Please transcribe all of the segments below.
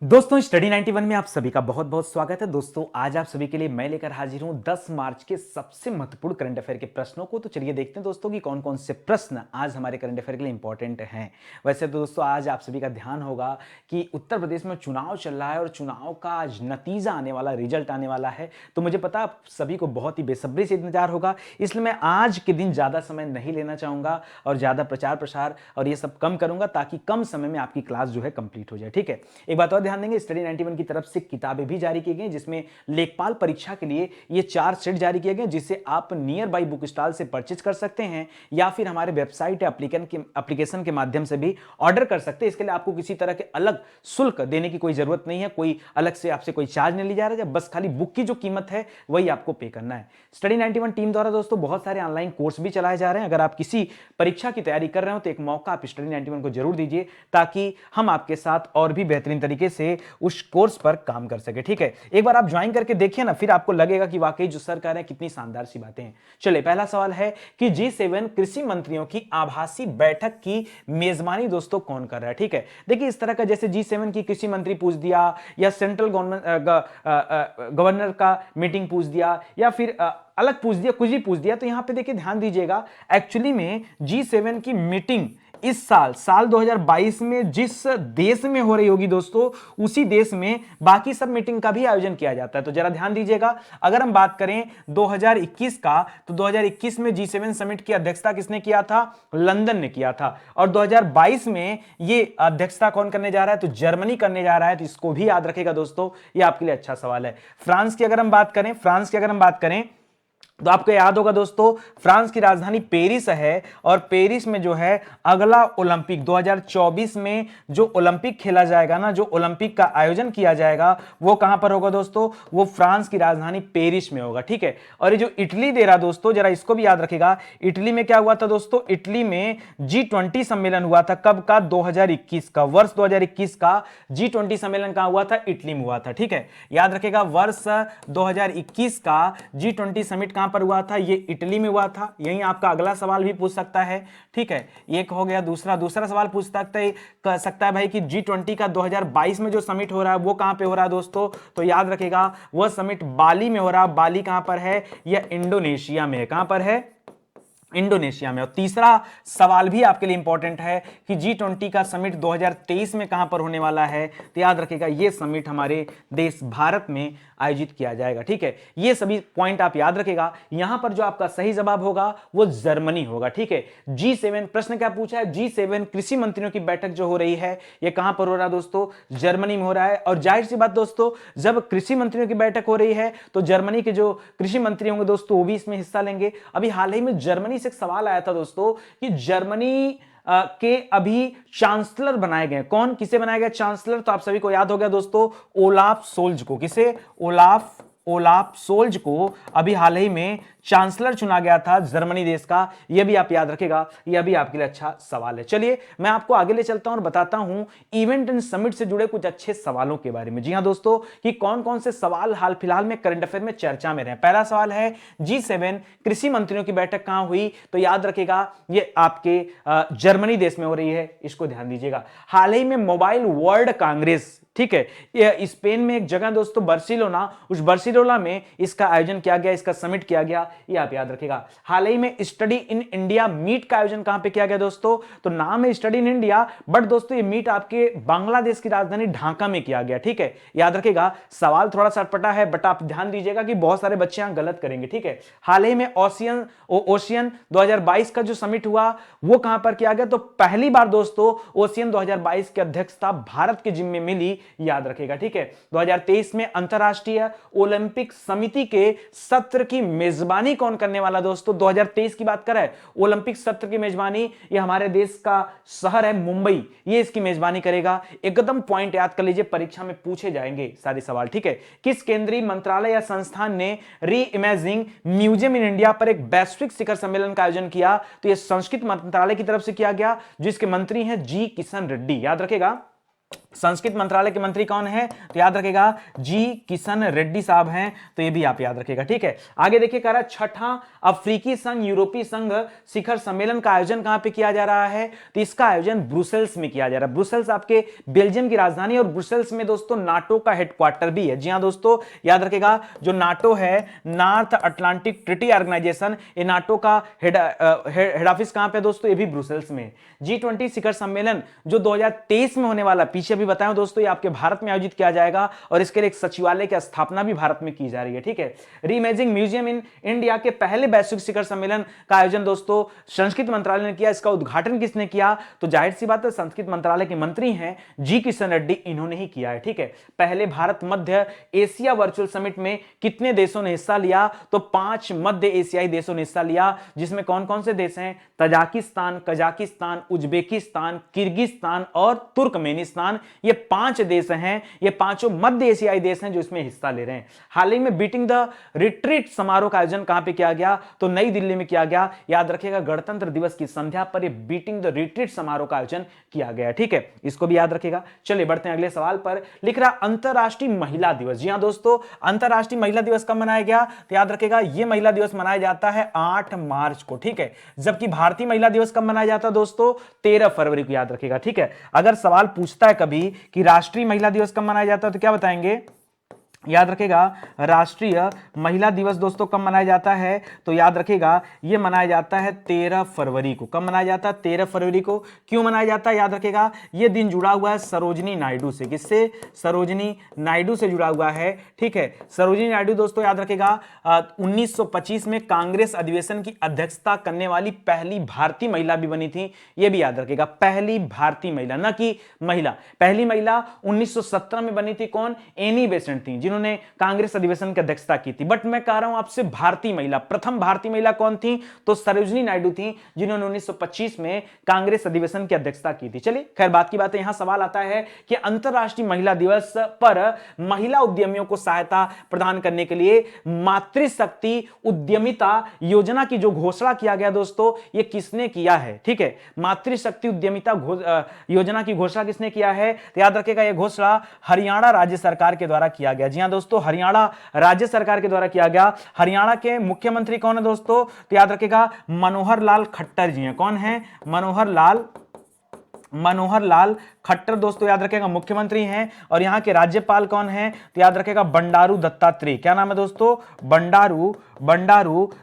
दोस्तों स्टडी 91 में आप सभी का बहुत बहुत स्वागत है। दोस्तों आज आप सभी के लिए मैं लेकर हाजिर हूं 10 मार्च के सबसे महत्वपूर्ण करंट अफेयर के प्रश्नों को। तो चलिए देखते हैं दोस्तों कि कौन कौन से प्रश्न आज हमारे करंट अफेयर के लिए इंपॉर्टेंट हैं। वैसे तो दोस्तों आज आप सभी का ध्यान होगा कि उत्तर प्रदेश में चुनाव चल रहा है और चुनाव का आज नतीजा आने वाला, रिजल्ट आने वाला है। तो मुझे पता आप सभी को बहुत ही बेसब्री से इंतजार होगा, इसलिए मैं आज के दिन ज्यादा समय नहीं लेना चाहूंगा और ज्यादा प्रचार प्रसार और ये सब कम करूंगा ताकि कम समय में आपकी क्लास जो है कंप्लीट हो जाए। ठीक है, एक बात और ध्यान देंगे, स्टडी 91 की तरफ से किताबें भी जारी की गई जिसमें लेखपाल परीक्षा के लिए ये 4 सेट जारी किए गए जिसे आप नियर बाई बुक स्टॉल से परचेज कर सकते हैं या फिर हमारे वेबसाइट या एप्लीकेशन के माध्यम से भी ऑर्डर कर सकते हैं। इसके लिए आपको किसी तरह के अलग शुल्क देने की कोई जरूरत नहीं है, कोई अलग से आपसे कोई चार्ज नहीं लिया जा रहा है, बस खाली बुक की जो कीमत है वही आपको पे करना है। स्टडी 91 टीम द्वारा दोस्तों बहुत सारे ऑनलाइन कोर्स भी चलाए जा रहे हैं। अगर आप किसी परीक्षा की तैयारी कर रहे हो तो एक मौका आप स्टडी 91 को जरूर दीजिए ताकि हम आपके साथ और भी बेहतरीन तरीके से उस कोर्स पर काम कर सके। ठीक है, एक बार आप ज्वाइन करके देखिए ना, फिर आपको लगेगा कि वाकई जो सर कह रहे हैं कितनी शानदार सी बातें हैं। चलिए पहला सवाल है कि G7 कृषि मंत्रियों की आभासी बैठक की मेजबानी दोस्तों कौन कर रहा है। ठीक है, देखिए इस तरह का जैसे G7 की कृषि मंत्री पूछ दिया या सेंट्रल गवर्नर का मीटिंग पूछ दिया या फिर अलग पूछ दिया, कुछ भी पूछ दिया, तो यहां पे देखिए ध्यान दीजिएगा, एक्चुअली में G7 की मीटिंग इस साल 2022 में जिस देश में हो रही होगी दोस्तों, उसी देश में बाकी सब मीटिंग का भी आयोजन किया जाता है। तो जरा ध्यान दीजिएगा, अगर हम बात करें 2021 का, तो 2021 में G7 समिट की अध्यक्षता किसने किया था? लंदन ने किया था। और 2022 में ये अध्यक्षता कौन करने जा रहा है? तो जर्मनी करने जा रहा है। तो इसको भी याद रखेगा दोस्तों, ये आपके लिए अच्छा सवाल है। फ्रांस की अगर हम बात करें तो आपको याद होगा दोस्तों, फ्रांस की राजधानी पेरिस है और पेरिस में जो है अगला ओलंपिक 2024 में जो ओलंपिक खेला जाएगा ना, जो ओलंपिक का आयोजन किया जाएगा वो कहां पर होगा दोस्तों? वो फ्रांस की राजधानी पेरिस में होगा। ठीक है, और ये जो इटली दे रहा दोस्तों, जरा इसको भी याद रखेगा, इटली में क्या हुआ था दोस्तों? इटली में G20 सम्मेलन हुआ था। कब का? 2021 का, वर्ष 2021 का G20 सम्मेलन कहां हुआ था? इटली में हुआ था। ठीक है, याद रखेगा, वर्ष 2021 का G20 समिट कहां पर हुआ था? ये इटली में हुआ था। यही आपका अगला सवाल भी पूछ सकता है। ठीक है, एक हो गया। दूसरा सवाल पूछ सकता है भाई कि G20 का 2022 में जो समिट हो रहा है वो कहां पे हो रहा है दोस्तों? तो याद रखेगा, वह समिट बाली में हो रहा है। बाली कहां पर है? यह इंडोनेशिया में है। कहां पर है? इंडोनेशिया में। और तीसरा सवाल भी आपके लिए इंपॉर्टेंट है कि G20 का समिट 2023 में कहां पर होने वाला है? तो याद रखिएगा, यह समिट हमारे देश भारत में आयोजित किया जाएगा। ठीक है, ये सभी पॉइंट आप याद रखेगा। यहां पर जो आपका सही जवाब होगा वो जर्मनी होगा। ठीक है, G7 प्रश्न क्या पूछा है? G7 कृषि मंत्रियों की बैठक जो हो रही है ये कहां पर हो रहा है दोस्तों? जर्मनी में हो रहा है। और जाहिर सी बात दोस्तों, जब कृषि मंत्रियों की बैठक हो रही है तो जर्मनी के जो कृषि मंत्री होंगे दोस्तों वो भी इसमें हिस्सा लेंगे। अभी हाल ही में जर्मनी से एक सवाल आया था दोस्तों कि जर्मनी के अभी चांसलर बनाए गए। कौन, किसे बनाया गया चांसलर? तो आप सभी को याद हो गया दोस्तों, ओलाफ सोल्ज को। किसे? ओलाफ सोल्ज को अभी हाल ही में चांसलर चुना गया था जर्मनी देश का। यह भी आप याद रखेगा, यह भी आपके लिए अच्छा सवाल है। चलिए मैं आपको आगे ले चलता हूं और बताता हूं इवेंट एंड समिट से जुड़े कुछ अच्छे सवालों के बारे में। जी हां दोस्तों, कि कौन कौन से सवाल हाल फिलहाल में करंट अफेयर में चर्चा में रहे। पहला सवाल है, G7 कृषि मंत्रियों की बैठक कहां हुई? तो याद रखेगा, यह आपके जर्मनी देश में हो रही है। इसको ध्यान दीजिएगा। हाल ही में मोबाइल वर्ल्ड कांग्रेस, ठीक है, यह स्पेन में एक जगह दोस्तों बार्सिलोना, उस बार्सिलोना में इसका आयोजन किया गया, इसका समिट किया गया, ये आप याद रखिएगा। हाल ही में स्टडी इन इंडिया मीट का आयोजन कहां पे किया गया दोस्तों? तो नाम है स्टडी इन इंडिया, बट दोस्तों ये मीट आपके बांग्लादेश की राजधानी ढाका में किया गया। ठीक है, याद रखिएगा। सवाल थोड़ा सा अटपटा है बट आप ध्यान दीजिएगा कि बहुत सारे बच्चे यहां गलत करेंगे। ठीक है, हाल ही में ओशियन 2022 का जो समिट हुआ वो कहां पर किया गया? तो पहली बार दोस्तों ओशियन 2022 की अध्यक्षता भारत के जिम्मे मिली, याद रखेगा। ठीक है, 2023 में अंतरराष्ट्रीय ओलंपिक समिति के सत्र की मेजबानी कौन करने वाला दोस्तों? 2023 की बात करें, ओलंपिक सत्र की मेजबानी ये हमारे देश का शहर है मुंबई, ये इसकी मेजबानी करेगा। एकदम पॉइंट याद कर लीजिए, परीक्षा में पूछे जाएंगे सारे सवाल। ठीक है, किस केंद्रीय मंत्रालय या संस्थान ने री इमेजिंग म्यूजियम इन इंडिया पर एक वैश्विक शिखर सम्मेलन का आयोजन किया? तो यह संस्कृत मंत्रालय की तरफ से किया गया, जिसके मंत्री हैं जी किशन रेड्डी। याद रखेगा, संस्कृत मंत्रालय के मंत्री कौन है? तो याद रखेगा जी किशन रेड्डी साहब हैं, तो ये भी आप याद रखेगा। ठीक है, आगे देखिए कह रहा है छठा अफ्रीकी संघ यूरोपीय संघ शिखर सम्मेलन का आयोजन कहां पे किया जा रहा है? तो इसका आयोजन ब्रुसेल्स में किया जा रहा है। ब्रुसेल्स आपके बेल्जियम की राजधानी, और ब्रुसेल्स में दोस्तों नाटो का हेडक्वार्टर भी है। जी हां दोस्तों, याद रखेगा जो नाटो है, नॉर्थ अटलांटिक ट्रीटी ऑर्गेनाइजेशन, ये नाटो का हेड ऑफिस कहां पे दोस्तों? ये भी ब्रुसेल्स में। G20 शिखर सम्मेलन जो 2023 में होने वाला, पीछे भी बताया दोस्तों, ये आपके भारत में आयोजित किया जाएगा और इसके लिए एक सचिवालय की स्थापना भी भारत में की जा रही है। ठीक है, रीइमेजिंग म्यूजियम इन इंडिया के पहले वैश्विक शिखर सम्मेलन का आयोजन दोस्तों संस्कृत मंत्रालय ने किया। इसका उद्घाटन किसने किया? तो जाहिर सी बात है संस्कृत मंत्रालय के मंत्री हैं जी किशन रेड्डी, इन्होंने ही किया है। ठीक है, पहले भारत मध्य एशिया वर्चुअल समिट में कितने देशों ने हिस्सा लिया? तो 5 मध्य एशियाई देशों ने हिस्सा लिया, जिसमें कौन कौन से देश हैं? तजाकिस्तान, कजाकिस्तान, उज्बेकिस्तान, किर्गिस्तान और तुर्कमेनिस्तान। ये 5 देश हैं, ये पांचों मध्य एशियाई देश हैं जो इसमें हिस्सा ले रहे हैं। हाल ही में बीटिंग द रिट्रीट समारोह का आयोजन कहां पे किया गया? तो नई दिल्ली में किया गया। याद रखिएगा गणतंत्र दिवस की संध्या पर ये बीटिंग द रिट्रीट समारोह का आयोजन किया गया। ठीक है, इसको भी याद रखिएगा। चलिए बढ़ते हैं अगले सवाल पर। लिख रहा अंतरराष्ट्रीय महिला दिवस। जी हां दोस्तों, अंतरराष्ट्रीय महिला दिवस कब मनाया गया? तो याद रखिएगा यह महिला दिवस मनाया जाता है 8 मार्च को। ठीक है, जबकि भारतीय महिला दिवस कब मनाया जाता है दोस्तों? 13 फरवरी को। याद रखिएगा। ठीक है, अगर सवाल पूछता है कभी कि राष्ट्रीय महिला दिवस कब मनाया जाता है तो क्या बताएंगे? याद रखेगा राष्ट्रीय महिला दिवस दोस्तों कब मनाया जाता है? तो याद रखेगा यह मनाया जाता है 13 फरवरी को। कब मनाया जाता है? 13 फरवरी को। क्यों मनाया जाता है? याद रखेगा यह दिन जुड़ा हुआ है सरोजिनी नायडू से। किससे? सरोजिनी नायडू से जुड़ा हुआ है। ठीक है, सरोजिनी नायडू दोस्तों याद रखेगा 1925 में कांग्रेस अधिवेशन की अध्यक्षता करने वाली पहली भारतीय महिला भी बनी थी। यह भी याद रखेगा, पहली भारतीय महिला, न कि महिला। पहली महिला 1917 में बनी थी। कौन? एनी बेसेंट थी, जिन्होंने कांग्रेस अधिवेशन की अध्यक्षता की थी। बट मैं कह रहा हूं आपसे भारतीय महिला, प्रथम भारतीय महिला कौन थी? तो सरोजिनी नायडू थी, जिन्होंने 1925 में कांग्रेस अधिवेशन की अध्यक्षता की थी। चलिए खैर बात की बात है, यहां सवाल आता है कि अंतरराष्ट्रीय महिला दिवस पर महिला उद्यमियों को सहायता प्रदान करने के लिए मातृशक्ति उद्यमिता योजना की जो घोषणा किया गया दोस्तों, ये किसने किया है? ठीक है, मातृशक्ति उद्यमिता योजना की घोषणा किसने किया है? तो याद रखिएगा यह घोषणा हरियाणा राज्य सरकार के द्वारा किया गया। जी हां दोस्तों, हरियाणा राज्य सरकार के द्वारा किया गया। हरियाणा के मुख्यमंत्री कौन है दोस्तों? तो याद रखिएगा मनोहर लाल खट्टर जी हैं। कौन है? मनोहर लाल खट्टर दोस्तों याद रखेगा मुख्यमंत्री हैं। और यहां के राज्यपाल कौन हैं? तो याद रखेगा बंडारू दत्तात्रेय। क्या नाम है दोस्तों? बंडारू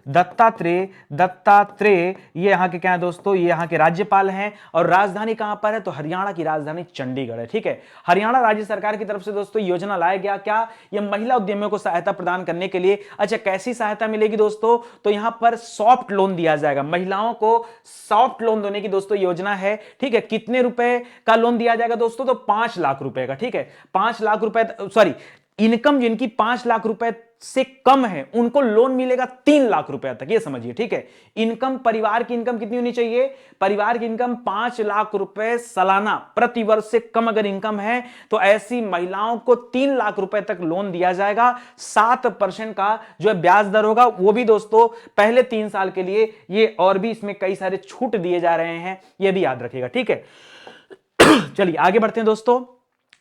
दत्तात्रेय ये यहां के क्या है दोस्तों? ये यहां के राज्यपाल हैं। और राजधानी कहां पर है? तो हरियाणा की राजधानी चंडीगढ़ है। ठीक है, हरियाणा राज्य सरकार की तरफ से दोस्तों योजना लाया गया। क्या? ये महिला उद्यमियों को सहायता प्रदान करने के लिए। अच्छा, कैसी सहायता मिलेगी दोस्तों? तो यहां पर सॉफ्ट लोन दिया जाएगा, महिलाओं को सॉफ्ट लोन देने की दोस्तों योजना है। ठीक है, कितने रुपए का लोन दिया जाएगा दोस्तों? तो 5 लाख रुपए का। ठीक है, 5 लाख रुपए, सॉरी, इनकम जिनकी 5 लाख रुपए से कम है उनको लोन मिलेगा 3 लाख रुपए तक, ये समझिए। ठीक है, इनकम, परिवार की इनकम कितनी होनी चाहिए? परिवार की इनकम 5 लाख रुपए सालाना प्रति वर्ष से कम अगर इनकम है तो ऐसी महिलाओं को 3 लाख रुपए तक लोन दिया जाएगा। 7% का जो है ब्याज दर होगा, वो भी दोस्तों पहले 3 साल के लिए। ये और भी इसमें कई सारे छूट दिए जा रहे हैं, ये भी याद रखिएगा। ठीक है, चलिए आगे बढ़ते हैं दोस्तों।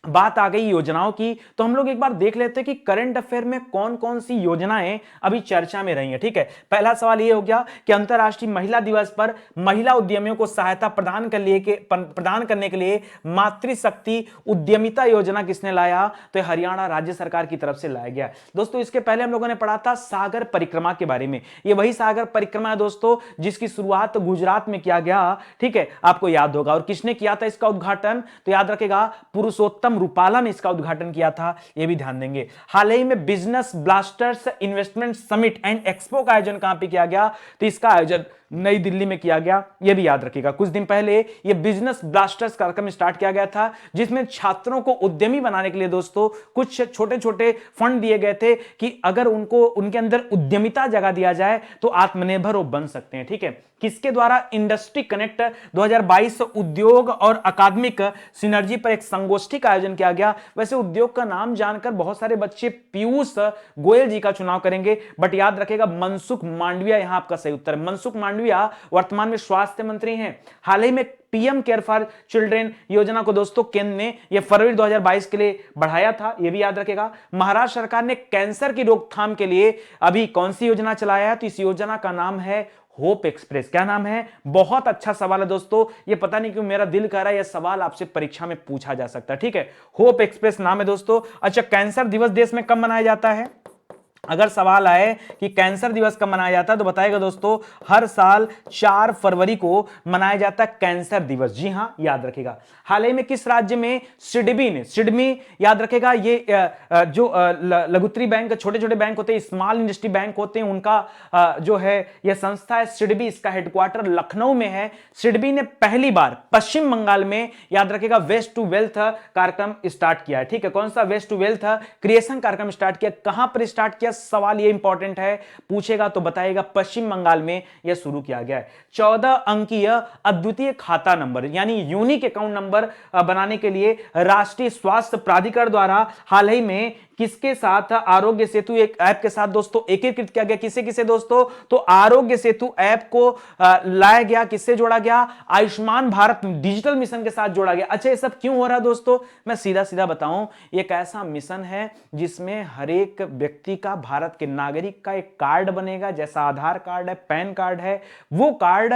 बात आ गई योजनाओं की, तो हम लोग एक बार देख लेते हैं कि करंट अफेयर में कौन कौन सी योजनाएं अभी चर्चा में रही हैं। ठीक है, पहला सवाल यह हो गया कि अंतरराष्ट्रीय महिला दिवस पर महिला उद्यमियों को सहायता प्रदान करने के लिए मातृशक्ति उद्यमिता योजना किसने लाया? तो हरियाणा राज्य सरकार की तरफ से लाया गया। दोस्तों इसके पहले हम लोगों ने पढ़ा था सागर परिक्रमा के बारे में। यह वही सागर परिक्रमा है दोस्तों जिसकी शुरुआत गुजरात में किया गया। ठीक है, आपको याद होगा। और किसने किया था इसका उद्घाटन? तो याद रखेगा पुरुषोत्तम रूपाला ने इसका उद्घाटन किया था, यह भी ध्यान देंगे। हाल ही में business blasters investment summit and expo का आयोजन कहां पे किया गया? तो इसका आयोजन नई दिल्ली में किया गया, यह भी याद रखिएगा। कुछ दिन पहले यह बिजनेस ब्लास्टर्स कार्यक्रम स्टार्ट किया गया था जिसमें छात्रों को उद्यमी बनाने के लिए दोस्तों कुछ छोटे छोटे फंड दिए गए थे कि अगर उनको उनके अंदर उद्यमिता जगा दिया जाए तो आत्मनिर्भर वो बन सकते हैं। ठीक है, किसके द्वारा? इंडस्ट्री कनेक्ट 2022 उद्योग और अकादमिक सिनर्जी पर एक संगोष्ठी का आयोजन किया गया। वैसे उद्योग का नाम जानकर बहुत सारे बच्चे पीयूष गोयल जी का चुनाव करेंगे, बट याद रखेगा मनसुख मांडविया यहां आपका सही उत्तर है। मनसुख मांडविया आलूवालिया वर्तमान में स्वास्थ्य मंत्री हैं। हाल ही में पीएम केयर फॉर चिल्ड्रेन योजना को दोस्तों केंद्र ने यह फरवरी 2022 के लिए बढ़ाया था, यह भी याद रखेगा। महाराष्ट्र सरकार ने कैंसर की रोकथाम के लिए अभी कौन सी योजना चलाया है, तो इस योजना का नाम है होप एक्सप्रेस। क्या नाम है? बहुत अच्छा सवाल है दोस्तों, ये पता नहीं क्यों मेरा दिल कर रहा है यह सवाल आपसे परीक्षा में पूछा जा सकता है। ठीक है, होप एक्सप्रेस नाम है दोस्तों। अच्छा, कैंसर दिवस देश में कब मनाया जाता है? अगर सवाल आए कि कैंसर दिवस कब मनाया जाता है तो बताएगा दोस्तों, हर साल 4 फरवरी को मनाया जाता है कैंसर दिवस। जी हां, याद रखिएगा। हाल ही में किस राज्य में सिडबी याद रखेगा, ये जो लघुत्री बैंक, छोटे छोटे बैंक होते हैं, स्मॉल इंडस्ट्री बैंक होते हैं, उनका जो है यह संस्था है सिडबी, इसका हेडक्वार्टर लखनऊ में है। सिडबी ने पहली बार पश्चिम बंगाल में, याद रखेगा, वेस्ट टू वेल्थ कार्यक्रम स्टार्ट किया है। ठीक है, कौन सा? वेस्ट टू वेल्थ क्रिएशन कार्यक्रम स्टार्ट किया। कहां पर स्टार्ट किया? सवाल ये इंपॉर्टेंट है, पूछेगा तो बताएगा पश्चिम बंगाल में यह शुरू किया गया है। 14 अंकीय अद्वितीय खाता नंबर यानी यूनिक अकाउंट नंबर बनाने के लिए राष्ट्रीय स्वास्थ्य प्राधिकरण द्वारा हाल ही में किसके साथ, आरोग्य सेतु एक ऐप के साथ दोस्तों एकीकृत किया गया। किसे किसे दोस्तों? तो आरोग्य सेतु ऐप को लाया गया, किससे जोड़ा गया? आयुष्मान भारत डिजिटल मिशन के साथ जोड़ा गया। अच्छा, ये सब क्यों हो रहा है दोस्तों? मैं सीधा सीधा बताऊं, एक ऐसा मिशन है जिसमें हर एक व्यक्ति का, भारत के नागरिक का एक कार्ड बनेगा, जैसा आधार कार्ड है, पैन कार्ड है, वो कार्ड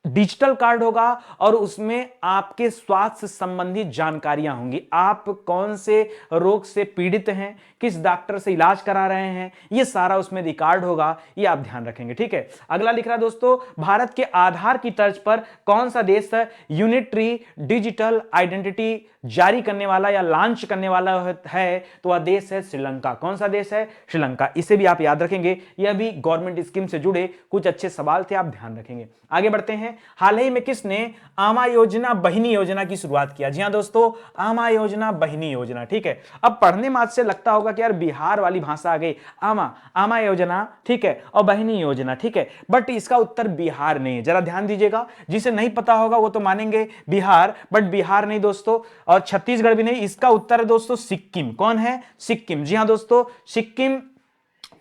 डिजिटल कार्ड होगा और उसमें आपके स्वास्थ्य संबंधी जानकारियां होंगी। आप कौन से रोग से पीड़ित हैं, किस डॉक्टर से इलाज करा रहे हैं, ये सारा उसमें रिकॉर्ड होगा, ये आप ध्यान रखेंगे। ठीक है, अगला लिख रहा दोस्तों, भारत के आधार की तर्ज पर कौन सा देश यूनिटरी डिजिटल आइडेंटिटी जारी करने वाला या लॉन्च करने वाला है? तो वह देश है श्रीलंका। कौन सा देश है? श्रीलंका। इसे भी आप याद रखेंगे, यह भी गवर्नमेंट स्कीम से जुड़े कुछ अच्छे सवाल थे, आप ध्यान रखेंगे। आगे बढ़ते हैं। हाल ही में किसने आमा योजना बहिनी योजना की शुरुआत किया? जी हां दोस्तों, आमा योजना बहिनी योजना। ठीक है, अब पढ़ने मात्र से लगता होगा कि यार बिहार वाली भाषा आ गई, आमा योजना, ठीक है, और बहिनी योजना, ठीक है, बट इसका उत्तर बिहार नहीं है। जरा ध्यान दीजिएगा, जिसे नहीं पता होगा वो तो मानेंगे बिहार, बट बिहार नहीं दोस्तों, और छत्तीसगढ़ भी नहीं। इसका उत्तर है दोस्तों सिक्किम। कौन है? सिक्किम। जी हां दोस्तों, सिक्किम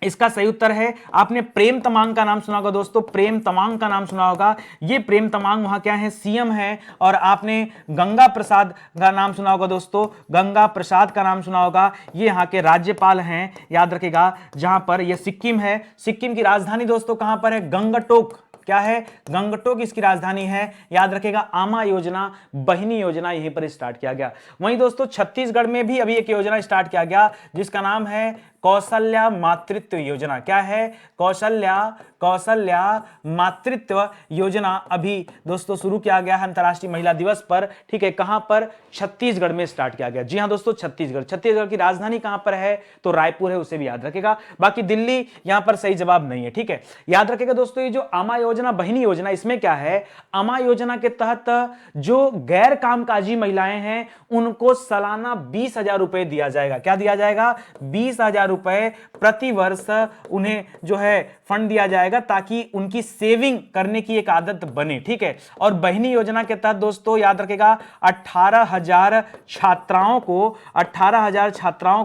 इसका सही उत्तर है। आपने प्रेम तमांग का नाम सुना होगा दोस्तों, प्रेम तमांग का नाम सुना होगा। ये प्रेम तमांग वहां क्या है? सीएम है। और आपने गंगा प्रसाद का नाम सुना होगा दोस्तों, गंगा प्रसाद का नाम सुना होगा, ये यहाँ के राज्यपाल हैं, याद रखिएगा। जहां पर ये सिक्किम है, सिक्किम की राजधानी दोस्तों कहां पर है? गंगटोक। क्या है? गंगटोक इसकी राजधानी है, याद रखेगा। आमा योजना बहिनी योजना यहीं पर स्टार्ट किया गया। वहीं दोस्तों छत्तीसगढ़ में भी अभी एक योजना स्टार्ट किया गया जिसका नाम है कौशल्या मातृत्व योजना। क्या है? कौशल्या मातृत्व योजना अभी दोस्तों शुरू किया गया है अंतर्राष्ट्रीय महिला दिवस पर। ठीक है, कहां पर? छत्तीसगढ़ में स्टार्ट किया गया। जी हां दोस्तों, छत्तीसगढ़ की राजधानी कहां पर है? तो रायपुर है, उसे भी याद रखेगा। बाकी दिल्ली यहां पर सही जवाब नहीं है। ठीक है, याद रखेगा दोस्तों, ये जो आमा योजना बहिनी योजना, इसमें क्या है? आमा योजना के तहत जो गैर कामकाजी महिलाएं हैं उनको सालाना 20,000 रुपए दिया जाएगा। क्या दिया जाएगा? 20,000 रुपए प्रति वर्ष उन्हें जो है फंड दिया जाएगा ताकि उनकी सेविंग करने की एक आदत बने। ठीक है, और बहिनी योजना के तहत दोस्तों याद रखेगा 18,000 छात्राओं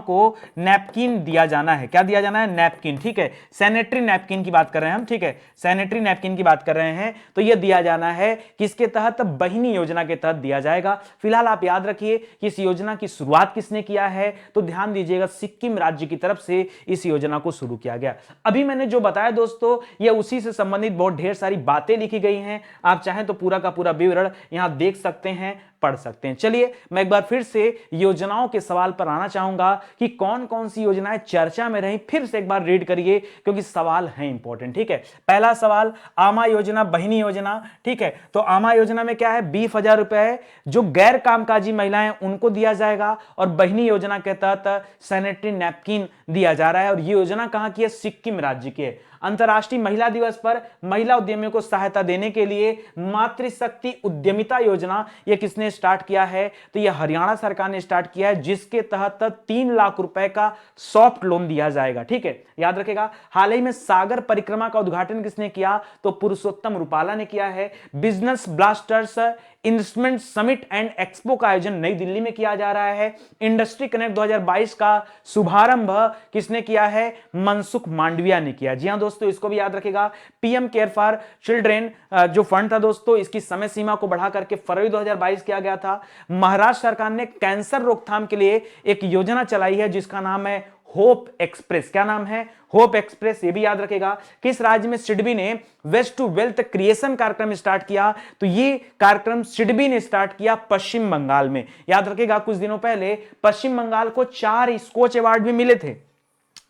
को नैपकिन दिया जाना है। क्या दिया जाना है? नैपकिन। ठीक है, सैनिटरी नैपकिन की बात कर रहे हैं हम। ठीक है, सैनिटरी नैपकिन की बात कर रहे हैं, तो यह दिया जाना है किसके तहत? बहिनी योजना के तहत दिया जाएगा। फिलहाल आप याद रखिए कि इस योजना की शुरुआत किसने किया है, तो ध्यान दीजिएगा, सिक्किम राज्य की तरफ से इस योजना को शुरू किया गया। अभी मैंने जो बताया दोस्तों, यह उसी से संबंधित बहुत ढेर सारी बातें लिखी गई हैं। आप चाहें तो पूरा का पूरा विवरण यहां देख सकते हैं, पढ़ सकते हैं। चलिए मैं एक बार फिर से योजनाओं के सवाल पर आना चाहूंगा कि कौन कौन सी योजनाएं चर्चा में रही। फिर से एक बार रीड करिए क्योंकि सवाल है इंपॉर्टेंट। ठीक है, पहला सवाल, आमा योजना बहिनी योजना। ठीक है, तो आमा योजना में क्या है? 20,000 रुपए जो गैर कामकाजी महिलाएं उनको दिया जाएगा, और बहिनी योजना के तहत सैनिटरी नैपकिन दिया जा रहा है। और ये योजना कहां की है? सिक्किम राज्य की है। अंतर्राष्ट्रीय महिला दिवस पर महिला उद्यमियों को सहायता देने के लिए मातृशक्ति उद्यमिता योजना ये किसने स्टार्ट किया है? तो ये हरियाणा सरकार ने स्टार्ट किया है, जिसके तहत 3 लाख रुपए का सॉफ्ट लोन दिया जाएगा। ठीक है, याद रखेगा। हाल ही में सागर परिक्रमा का उद्घाटन किसने किया? तो पुरुषोत्तम रूपाला ने किया है। Business blasters investment summit and expo का आयोजन नई दिल्ली में किया जा रहा है। इंडस्ट्री कनेक्ट 2022 का शुभारंभ किसने किया है? मनसुख मांडविया ने किया। जी हां दोस्तों, इसको भी याद रखेगा। पीएम केयर फॉर चिल्ड्रेन जो फंड था दोस्तों, इसकी समय सीमा को बढ़ा करके फरवरी 2022 किया गया था। महाराष्ट्र सरकार ने कैंसर रोकथाम के लिए एक योजना चलाई है जिसका नाम है होप एक्सप्रेस। क्या नाम है? Hope express. ये भी याद रखेगा। किस राज्य में सिडबी ने वेस्ट टू वेल्थ क्रिएशन कार्यक्रम स्टार्ट किया? तो ये कार्यक्रम सिडबी ने स्टार्ट किया पश्चिम बंगाल में। याद रखेगा, कुछ दिनों पहले पश्चिम बंगाल को 4 स्कोच अवार्ड भी मिले थे।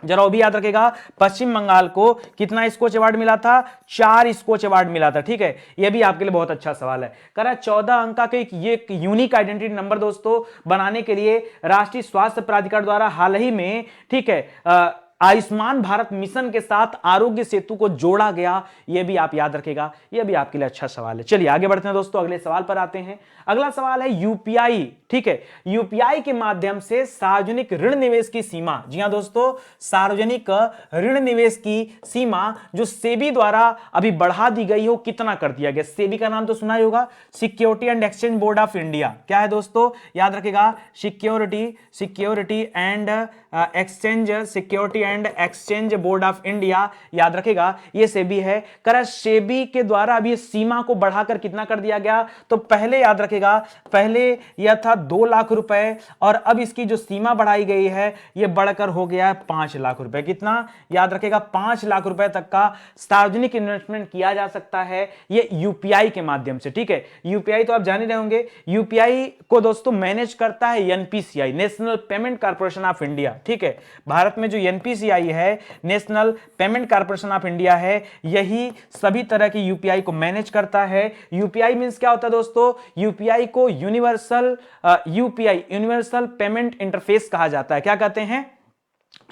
जरा वो भी याद रखेगा, पश्चिम बंगाल को कितना स्कोच अवार्ड मिला था? 4 स्कोच अवार्ड मिला था। ठीक है, ये भी आपके लिए बहुत अच्छा सवाल है। करा 14 अंक का ये एक यूनिक आइडेंटिटी नंबर दोस्तों बनाने के लिए राष्ट्रीय स्वास्थ्य प्राधिकार द्वारा हाल ही में, ठीक है, आयुष्मान भारत मिशन के साथ आरोग्य सेतु को जोड़ा गया। यह भी आप याद रखेगा, यह भी आपके लिए अच्छा सवाल है। चलिए आगे बढ़ते हैं दोस्तों, अगले सवाल पर आते हैं। अगला सवाल है यूपीआई। ठीक है, यूपीआई के माध्यम से सार्वजनिक ऋण निवेश की सीमा। जी हां दोस्तों, सार्वजनिक ऋण निवेश की सीमा जो सेबी द्वारा अभी बढ़ा दी गई हो, कितना कर दिया गया? सेबी का नाम तो सुना ही होगा, security and exchange board of India. क्या है दोस्तों? याद रखेगा, security and exchange board of India. याद रखेगा, ये सेबी है। करा सेबी के द्वारा अभी सीमा को बढ़ाकर कितना कर दिया गया? तो पहले याद रखेगा, पहले यह था 2 लाख रुपए और अब इसकी जो सीमा बढ़ाई गई है यह बढ़कर हो गया है 5 लाख रुपए। कितना? याद रखेगा, 5 लाख रुपए तक का सार्वजनिक इन्वेस्टमेंट किया जा सकता है ये यूपीआई के माध्यम से। ठीक है, यूपीआई तो आप जान ही रहे होंगे। यूपीआई को दोस्तों मैनेज करता है NPCI, national payment corporation of India. ठीक है, भारत में जो एनपीसीआई है, national payment corporation of India है, यही सभी तरह की यूपीआई को मैनेज करता है। यूपीआई मींस क्या होता है दोस्तों? यूपीआई को यूनिवर्सल पेमेंट इंटरफेस कहा जाता है। क्या कहते हैं?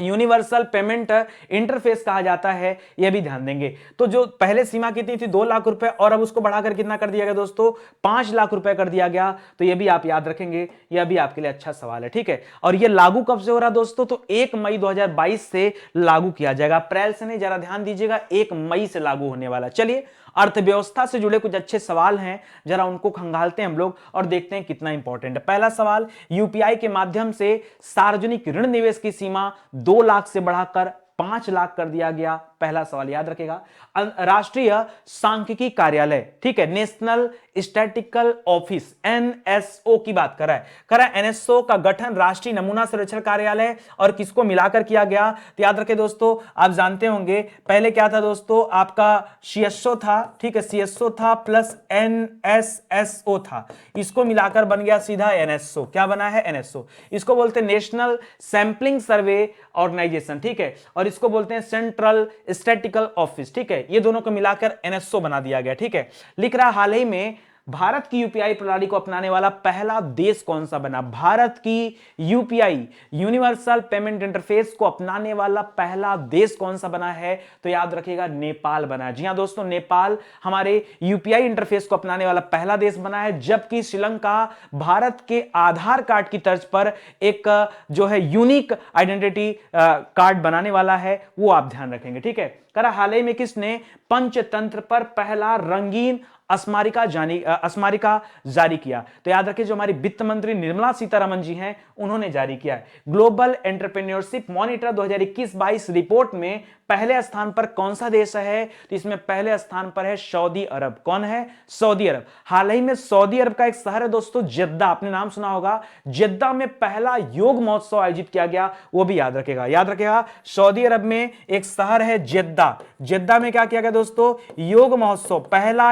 यूनिवर्सल पेमेंट इंटरफेस कहा जाता है। यह भी ध्यान देंगे। तो जो पहले सीमा कितनी थी? 2 लाख रुपए और अब उसको बढ़ाकर कितना कर दिया गया दोस्तों? 5 लाख रुपए कर दिया गया। तो यह भी आप याद रखेंगे, यह भी आपके लिए अच्छा सवाल है। ठीक है, और यह लागू कब से हो रहा दोस्तों? तो 1 मई 2022 से लागू किया जाएगा। अप्रैल से नहीं, जरा ध्यान दीजिएगा, 1 मई से लागू होने वाला। चलिए, अर्थव्यवस्था से जुड़े कुछ अच्छे सवाल हैं, जरा उनको खंगालते हैं हम लोग और देखते हैं कितना इंपॉर्टेंट है। पहला सवाल, यूपीआई के माध्यम से सार्वजनिक ऋण निवेश की सीमा 2 लाख से बढ़ाकर 5 लाख कर दिया गया। पहला सवाल याद रखेगा। राष्ट्रीय सांख्यिकी कार्यालय, ठीक है, नेशनल स्टैटिस्टिकल ऑफिस, एनएसओ की बात कर रहा है। एनएसओ का गठन राष्ट्रीय नमूना सर्वेक्षण कार्यालय और किसको मिलाकर किया गया? तो याद रखें दोस्तों, आप जानते होंगे पहले क्या था दोस्तों, आपका सीएसओ था। ठीक है, सीएसओ था प्लस एनएसएसओ था, इसको मिलाकर बन गया सीधा एनएसओ। क्या बना है? एनएसओ। इसको बोलते हैं नेशनल सैंपलिंग सर्वे ऑर्गेनाइजेशन। ठीक है, और इसको बोलते हैं सेंट्रल स्टैटिस्टिकल ऑफिस। ठीक है, ये दोनों को मिलाकर एनएसओ बना दिया गया। ठीक है, लिख रहा हाल ही में भारत की यूपीआई प्रणाली को अपनाने वाला पहला देश कौन सा बना? भारत की यूपीआई, यूनिवर्सल पेमेंट इंटरफेस को अपनाने वाला पहला देश कौन सा बना है? तो याद रखिएगा, नेपाल बना है। जी हां दोस्तों, नेपाल हमारे यूपीआई इंटरफेस को अपनाने वाला पहला देश बना है, जबकि श्रीलंका भारत के आधार कार्ड की तर्ज पर एक जो है यूनिक आइडेंटिटी कार्ड बनाने वाला है, वो आप ध्यान रखेंगे। ठीक है, करा हाल ही में किसने पंचतंत्र पर पहला रंगीन स्मारिका जारी किया? तो याद रखिए, जो हमारी वित्त मंत्री निर्मला सीतारमण जी हैं, उन्होंने जारी किया है। ग्लोबल एंटरप्रेन्योरशिप मॉनिटर 2021-22 रिपोर्ट में पहले स्थान पर कौन सा देश है? तो इसमें पहले स्थान पर है सऊदी अरब। कौन है? सऊदी अरब। हाल ही में सऊदी अरब का एक शहर है दोस्तों, जेद्दा, आपने नाम सुना होगा। जेद्दा में पहला योग महोत्सव आयोजित किया गया, वो भी याद रखेगा। याद रखेगा, सऊदी अरब में एक शहर है जेद्दा। जेद्दा में क्या किया गया दोस्तों? योग महोत्सव, पहला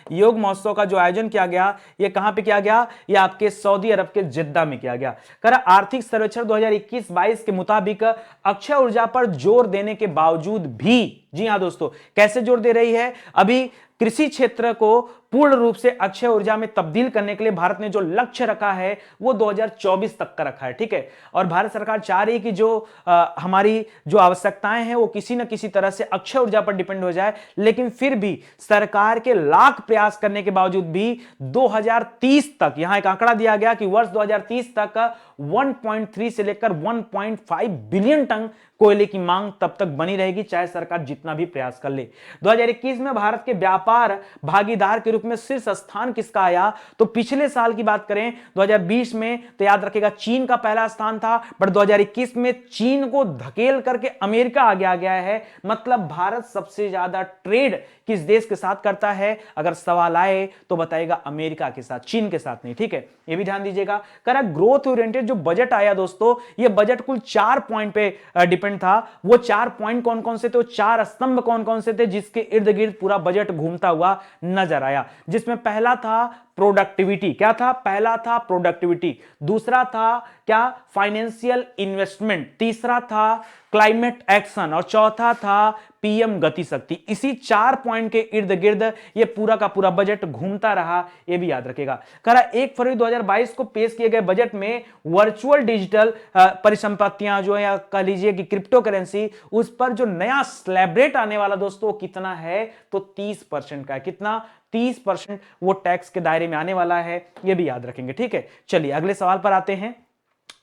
योग महोत्सव का जो आयोजन किया गया, ये कहां पे किया गया? ये आपके सऊदी अरब के जिद्दा में किया गया। करा आर्थिक सर्वेक्षण 2021-22 के मुताबिक अक्षय ऊर्जा पर जोर देने के बावजूद भी, जी हां दोस्तों, कैसे जोर दे रही है? अभी कृषि क्षेत्र को पूर्ण रूप से अक्षय ऊर्जा में तब्दील करने के लिए भारत ने जो लक्ष्य रखा है वो 2024 तक का रखा है। ठीक है, और भारत सरकार चाह रही है कि जो हमारी जो आवश्यकताएं हैं वो किसी न किसी तरह से अक्षय ऊर्जा पर डिपेंड हो जाए, लेकिन फिर भी सरकार के लाख प्रयास करने के बावजूद भी 2030 तक, यहां एक आंकड़ा दिया गया कि वर्ष 2030 तक 1.3 से लेकर 1.5 बिलियन टन कोयले की मांग तब तक बनी रहेगी चाहे सरकार जितना भी प्रयास कर ले। 2021 में भारत के व्यापार भागीदार के रूप में शीर्ष स्थान किसका आया? तो पिछले साल की बात करें 2020 में तो याद रखेगा चीन का पहला स्थान था, बट 2021 में चीन को धकेल करके अमेरिका आगे आ गया है। मतलब भारत सबसे ज्यादा ट्रेड किस देश के साथ करता है? अगर सवाल आए तो बताएगा अमेरिका के साथ, चीन के साथ नहीं। ठीक है, ये भी ध्यान दीजिएगा। करा ग्रोथ ओरिएंटेड जो बजट आया दोस्तों, ये बजट कुल 4 पॉइंट पे डिपेंड था। वो 4 पॉइंट कौन कौन से थे? 4 स्तंभ कौन कौन से थे जिसके इर्द गिर्द पूरा बजट घूमता हुआ नजर आया? जिसमें पहला था प्रोडक्टिविटी। क्या था? पहला था प्रोडक्टिविटी, दूसरा था क्या? फाइनेंशियल इन्वेस्टमेंट, तीसरा था क्लाइमेट एक्शन और चौथा था पीएम गति शक्ति। इसी 4 पॉइंट के इर्द गिर्द ये पूरा का पूरा बजट घूमता रहा, ये भी याद रखेगा। करा 1 फरवरी 2022 को पेश किए गए बजट में वर्चुअल डिजिटल परिसंपत्तियां जो है या कह लीजिए कि क्रिप्टो करेंसी, उस पर जो नया स्लैब रेट आने वाला दोस्तों कितना है? तो 30% का है। कितना? 30% वो टैक्स के दायरे में आने वाला है, ये भी याद रखेंगे। ठीक है, चलिए अगले सवाल पर आते हैं।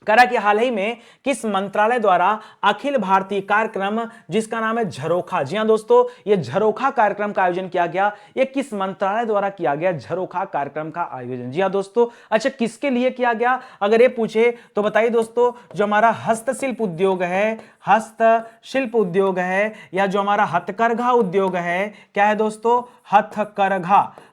करा कि हाल ही में किस मंत्रालय द्वारा अखिल भारतीय कार्यक्रम जिसका नाम है झरोखा, जी हां दोस्तों, ये झरोखा कार्यक्रम का आयोजन किया गया। ये किस मंत्रालय द्वारा किया गया झरोखा कार्यक्रम का आयोजन? जी हां दोस्तों। अच्छा, किसके लिए किया गया अगर ये पूछे तो बताइए दोस्तों, जो हमारा हस्तशिल्प उद्योग है, हस्तशिल्प उद्योग है, या जो हमारा हथकरघा उद्योग है, क्या है दोस्तों?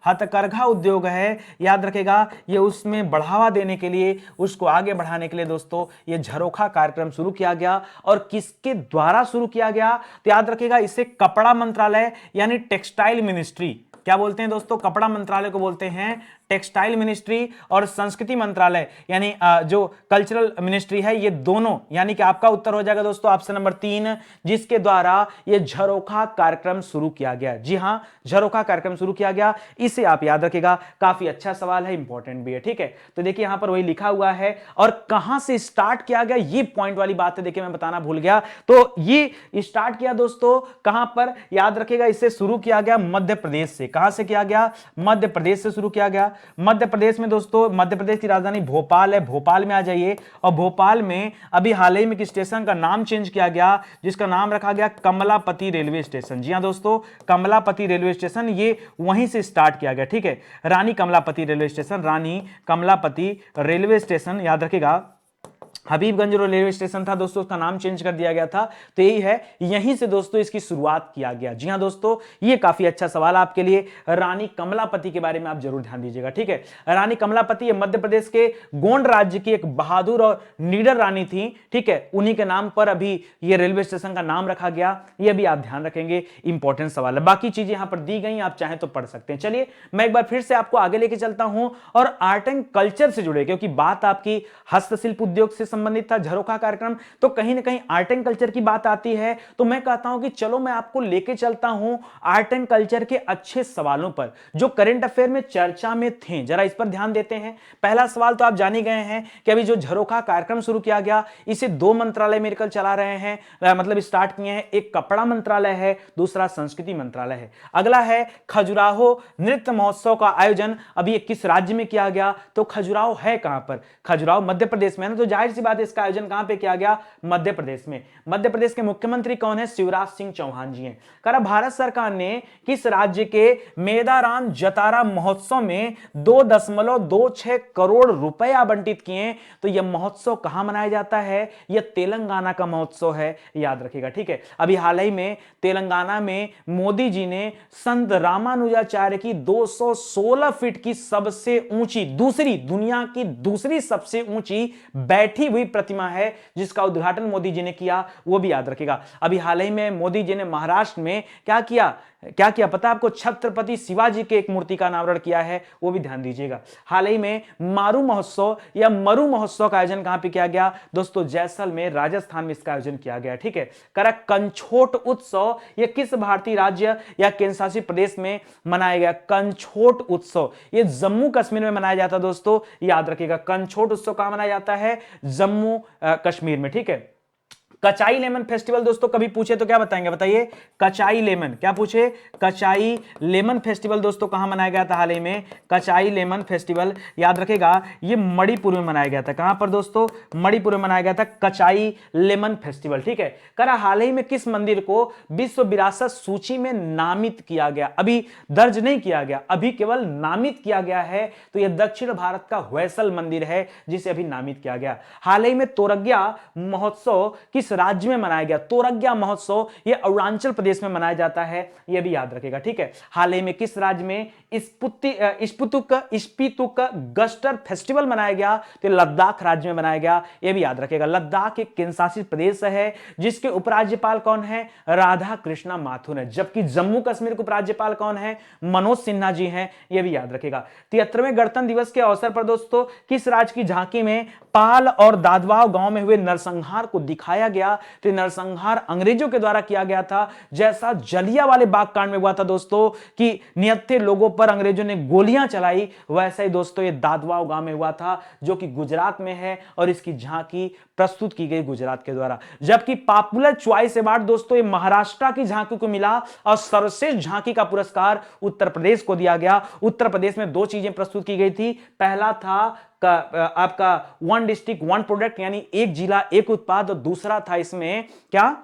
हथकरघा उद्योग है, याद रखेगा। ये उसमें बढ़ावा देने के लिए, उसको आगे बढ़ाने के लिए दोस्तों ये झरोखा कार्यक्रम शुरू किया गया। और किसके द्वारा शुरू किया गया? तो याद रखेगा इसे कपड़ा मंत्रालय यानी टेक्सटाइल मिनिस्ट्री, क्या बोलते हैं दोस्तों? कपड़ा मंत्रालय को बोलते हैं टेक्सटाइल मिनिस्ट्री, और संस्कृति मंत्रालय यानी जो कल्चरल मिनिस्ट्री है, ये दोनों, यानी कि आपका उत्तर हो जाएगा दोस्तों ऑप्शन नंबर 3, जिसके द्वारा ये झरोखा कार्यक्रम शुरू किया गया। जी हां, झरोखा कार्यक्रम शुरू किया गया, इसे आप याद रखिएगा। काफी अच्छा सवाल है, इंपॉर्टेंट भी है। ठीक है, तो देखिए यहां पर वही लिखा हुआ है, और कहां से स्टार्ट किया गया ये पॉइंट वाली बात है, देखिए मैं बताना भूल गया। तो ये स्टार्ट किया दोस्तों कहां पर? याद रखिएगा इसे शुरू किया गया मध्य प्रदेश से। कहां से किया गया? मध्य प्रदेश से शुरू किया गया। मध्य प्रदेश में दोस्तों, मध्य प्रदेश की राजधानी भोपाल है, भोपाल में आ जाइए। और भोपाल में अभी हाल ही में एक स्टेशन का नाम चेंज किया गया, जिसका नाम रखा गया कमलापति रेलवे स्टेशन। जी हां दोस्तों, कमलापति रेलवे स्टेशन, ये वहीं से स्टार्ट किया गया। ठीक है, रानी कमलापति रेलवे स्टेशन, रानी कमलापति रेलवे स्टेशन, याद रखेगा। हबीबगंज जो रेलवे स्टेशन था दोस्तों, उसका नाम चेंज कर दिया गया था। तो यही है, यहीं से दोस्तों इसकी शुरुआत किया गया। जी हां दोस्तों, ये काफी अच्छा सवाल आपके लिए। रानी कमलापति के बारे में आप जरूर ध्यान दीजिएगा। ठीक है, रानी कमलापति ये मध्य प्रदेश के गोंड राज्य की एक बहादुर और निडर रानी थी। ठीक है, उन्हीं के नाम पर अभी ये रेलवे स्टेशन का नाम रखा गया, ये भी आप ध्यान रखेंगे, इंपॉर्टेंट सवाल है। बाकी चीजें यहां पर दी गई, आप चाहें तो पढ़ सकते हैं। चलिए मैं एक बार फिर से आपको आगे लेके चलता हूं, और आर्ट एंड कल्चर से जुड़े, क्योंकि बात आपकी हस्तशिल्प उद्योग से संबंधित था झरोखा कार्यक्रम, तो कहीं ना कहीं आर्ट एंड कल्चर की बात आती है। तो मैं कहता हूं कि चलो मैं आपको लेके चलता हूं आर्ट एंड कल्चर के अच्छे सवालों पर जो करंट अफेयर में चर्चा में थे, जरा इस पर ध्यान देते हैं। पहला सवाल तो आप जान ही गए हैं कि अभी जो झरोखा कार्यक्रम शुरू किया गया, इसे 2 मंत्रालय मिलकर चला रहे हैं, मतलब स्टार्ट किए हैं। एक कपड़ा मंत्रालय है, दूसरा संस्कृति मंत्रालय है। अगला है खजुराहो नृत्य महोत्सव का आयोजन अभी किस राज्य में किया गया? तो खजुराहो है कहां पर? खजुराहो मध्य प्रदेश में है ना, तो जाहिर सी बात है इसका आयोजन कहां पे किया गया? मध्य प्रदेश में। मध्य प्रदेश के मुख्यमंत्री कौन है? शिवराज सिंह चौहान जी हैं। करा भारत सरकार ने किस राज्य के मेदाराम जतारा महोत्सव में 2.26 करोड़ रुपए आवंटित किए? तो यह महोत्सव कहां मनाया जाता है? यह तेलंगाना का महोत्सव है, याद रखिएगा। ठीक है, अभी हाल ही में तेलंगाना में मोदी जी ने संत रामानुजाचार्य की 216 फीट की सबसे ऊंची, दूसरी दुनिया की दूसरी सबसे ऊंची बैठी हुई प्रतिमा है, जिसका उद्घाटन मोदी जी ने किया, वो भी याद रखेगा। अभी हाल ही में मोदी जी ने महाराष्ट्र में क्या किया पता है आपको? छत्रपति शिवाजी के एक मूर्ति का अनावरण किया है, वो भी ध्यान दीजिएगा। हाल ही में मारू महोत्सव या मरु महोत्सव का आयोजन कहां पे किया गया? दोस्तों जैसलमेर राजस्थान में इसका आयोजन किया गया। ठीक है, करा कंछोट उत्सव ये किस भारतीय राज्य या केंद्र शासित प्रदेश में मनाया गया? कंछोट उत्सव ये जम्मू कश्मीर में मनाया जाता है दोस्तों, याद रखिएगा। कंछोट उत्सव कहां मनाया जाता है? जम्मू कश्मीर में। ठीक है, कचाई लेमन फेस्टिवल दोस्तों कभी पूछे तो क्या बताएंगे, बताइए। कचाई लेमन, क्या पूछे, कचाई लेमन फेस्टिवल दोस्तों कहां मनाया गया था हाल ही में, कचाई लेमन फेस्टिवल याद रखेगा ये मणिपुर में मनाया गया था। कहां पर दोस्तों, मणिपुर में मनाया गया था कचाई लेमन फेस्टिवल, ठीक है। करा हाल ही में किस मंदिर को विश्व विरासत सूची में नामित किया गया, अभी दर्ज नहीं किया गया, अभी केवल नामित किया गया है, तो यह दक्षिण भारत का होयसल मंदिर है जिसे अभी नामित किया गया। हाल ही में तोरग्या महोत्सव किस राज्य में मनाया गया, तोरग्या महोत्सव यह अरुणाचल प्रदेश में मनाया जाता है, यह भी याद रखेगा, ठीक है। हाल ही में किस राज्य में स्पीतुक गस्टर फेस्टिवल मनाया गया, तो लद्दाख राज्य में मनाया गया, यह भी याद रखेगा। लद्दाख एक केंद्रशासित प्रदेश है जिसके उपराज्यपाल कौन है, राधा कृष्णा माथुर है, जबकि जम्मू कश्मीर के उपराज्यपाल कौन है, मनोज सिन्हा जी हैं, यह भी याद रखेगा। 73वें गणतंत्र दिवस के अवसर पर दोस्तों किस राज्य की झांकी में पाल और दादवाव गांव में हुए नरसंहार को दिखाया गया, तो नरसंहार अंग्रेजों के द्वारा किया गया था, जैसा जलियांवाले बाग कांड में हुआ था दोस्तों कि निहत्थे लोगों पर अंग्रेजों ने गोलियां चलाई, वैसा ही दोस्तों ये दादवाव गांव में हुआ था जो कि गुजरात में है, और इसकी झांकी प्रस्तुत की गई गुजरात के द्वारा। जबकि पॉपुलर चॉइस अवार्ड दोस्तों ये महाराष्ट्र की झांकी को मिला, और सर्वश्रेष्ठ झांकी का पुरस्कार उत्तर प्रदेश को दिया गया। उत्तर प्रदेश में दो चीजें प्रस्तुत की गई थी, पहला था आपका वन डिस्ट्रिक्ट वन प्रोडक्ट यानी एक जिला एक उत्पाद, और दूसरा था इसमें क्या,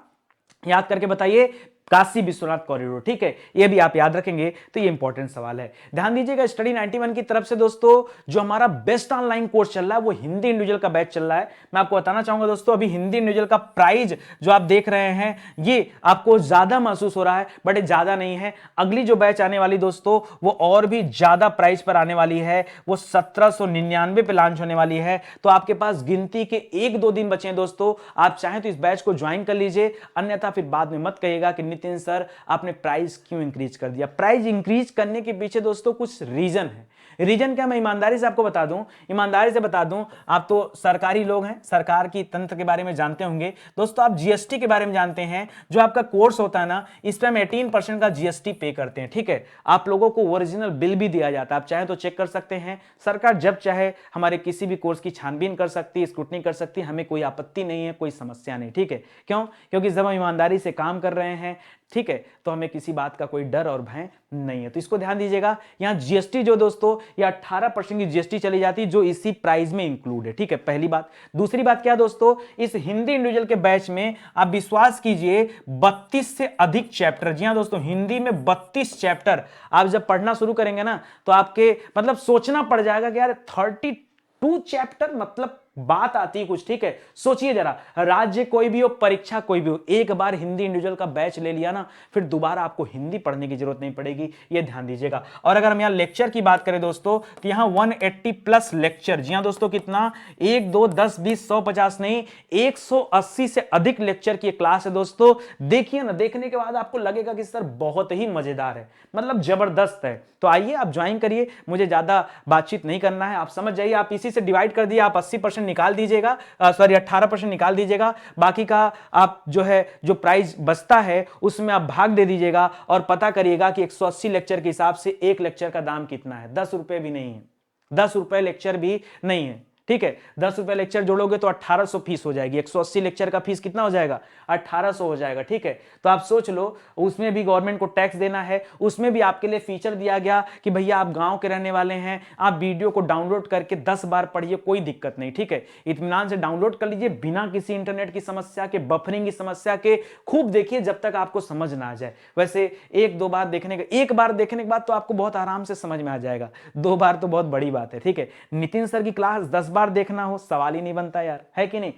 याद करके बताइए, काशी विश्वनाथ कॉरिडोर, ठीक है। ये भी आप याद रखेंगे तो ये इंपॉर्टेंट सवाल है। ध्यान दीजिएगा स्टडी 91 की तरफ से दोस्तों जो हमारा बेस्ट ऑनलाइन कोर्स चल रहा है वो हिंदी इंडिविजुअल का बैच चल रहा है। मैं आपको बताना चाहूंगा दोस्तों अभी हिंदी इंडिविजुअल का प्राइस जो आप देख रहे हैं ये आपको ज्यादा महसूस हो रहा है, बट ज्यादा नहीं है। अगली जो बैच आने वाली दोस्तों वो और भी ज्यादा प्राइस पर आने वाली है, वो 1799 पे लॉन्च होने वाली है। तो आपके पास गिनती के 1-2 दिन बचे हैं दोस्तों, आप चाहें तो इस बैच को ज्वाइन कर लीजिए, अन्यथा फिर बाद में मत कहिएगा कि नितिन सर आपने प्राइस क्यों इंक्रीज कर दिया। प्राइस इंक्रीज करने के पीछे दोस्तों कुछ रीजन है। रीजन क्या, मैं ईमानदारी से आपको बता दूं, ईमानदारी से बता दूं, आप तो सरकारी लोग हैं, सरकार की तंत्र के बारे में जानते होंगे दोस्तों, आप जीएसटी के बारे में जानते हैं। जो आपका कोर्स होता है ना, इस पर हम 18% का जीएसटी पे करते हैं, ठीक है। आप लोगों को ओरिजिनल बिल भी दिया जाता है, आप चाहें तो चेक कर सकते हैं। सरकार जब चाहे हमारे किसी भी कोर्स की छानबीन कर सकती है, स्क्रूटनी कर सकती है, हमें कोई आपत्ति नहीं है, कोई समस्या नहीं, ठीक है। क्यों, क्योंकि जब हम ईमानदारी से काम कर रहे हैं, ठीक है, तो हमें किसी बात का कोई डर और भय नहीं है। तो इसको ध्यान दीजिएगा, यहां जीएसटी जो दोस्तों ये 18% की जीएसटी चली जाती है जो इसी प्राइस में इंक्लूड है, ठीक है, पहली बात। दूसरी बात क्या दोस्तों, इस हिंदी इंडिविजुअल के बैच में आप विश्वास कीजिए 32 से अधिक चैप्टर, जी हां दोस्तों, हिंदी में 32 चैप्टर आप जब पढ़ना शुरू करेंगे ना तो आपके मतलब सोचना पड़ जाएगा कि यार 32 चैप्टर, मतलब बात आती है कुछ, ठीक है। सोचिए जरा, राज्य कोई भी हो, परीक्षा कोई भी हो, एक बार हिंदी इंडिविजुअल का बैच ले लिया ना फिर दोबारा आपको हिंदी पढ़ने की जरूरत नहीं पड़ेगी, ये ध्यान दीजिएगा। और अगर हम यहां लेक्चर की बात करें दोस्तों तो यहां 180 प्लस लेक्चर, जी हां दोस्तों, कितना, 1 2 10 20 100 50 नहीं, 180 से अधिक लेक्चर की क्लास है दोस्तों। देखिए ना, देखने के बाद आपको लगेगा कि सर बहुत ही मजेदार है, मतलब जबरदस्त है। तो आइए आप ज्वाइन करिए, मुझे ज्यादा बातचीत नहीं करना है, आप समझ जाइए, आप इसी से डिवाइड कर दिए, आप 80% निकाल दीजिएगा, सॉरी 18% निकाल दीजिएगा, बाकी का आप जो है जो प्राइस बचता है उसमें आप भाग दे दीजिएगा, और पता करिएगा कि 180 लेक्चर के हिसाब से एक लेक्चर का दाम कितना है, 10 रुपए भी नहीं है, 10 रुपए लेक्चर भी नहीं है, ठीक है। 10 रुपए लेक्चर जोड़ोगे तो 1800 फीस हो जाएगी, 180 लेक्चर का फीस कितना हो जाएगा, 1800 हो जाएगा, ठीक है। तो आप सोच लो, उसमें भी गवर्नमेंट को टैक्स देना है, उसमें भी आपके लिए फीचर दिया गया कि भैया आप गांव के रहने वाले हैं, आप वीडियो को डाउनलोड करके 10 बार पढ़िए, कोई दिक्कत नहीं, ठीक है। इत्मीनान से डाउनलोड कर लीजिए, बिना किसी इंटरनेट की समस्या के, बफरिंग की समस्या के, खूब देखिए जब तक आपको समझ ना आ जाए। वैसे 1-2 बार देखने के, एक बार देखने के बाद तो आपको बहुत आराम से समझ में आ जाएगा, 2 बार तो बहुत बड़ी बात है, ठीक है। नितिन सर की क्लास 10 बार देखना हो सवाल ही नहीं बनता यार, है कि नहीं।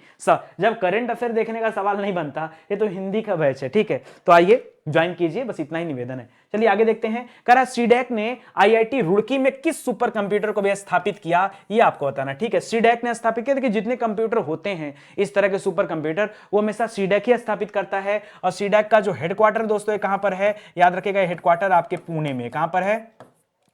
जब करंट अफेयर देखने का सवाल नहीं बनता, ये तो हिंदी का बैच है, ठीक है। तो आइए ज्वाइन कीजिए, बस इतना ही निवेदन है। चलिए आगे देखते हैं। करा सीडैक ने आईआईटी रुड़की में किस सुपर कंप्यूटर को भी स्थापित किया, ये आपको बताना, ठीक है। सीडैक ने स्थापित किया, देखिए जितने कंप्यूटर होते हैं इस तरह के सुपर कंप्यूटर, वो हमेशा सीडैक ही स्थापित करता है। और सीडैक का जो हेडक्वार्टर दोस्तों कहां पर है, याद रखिएगा, हेडक्वार्टर आपके पुणे में, कहां पर है,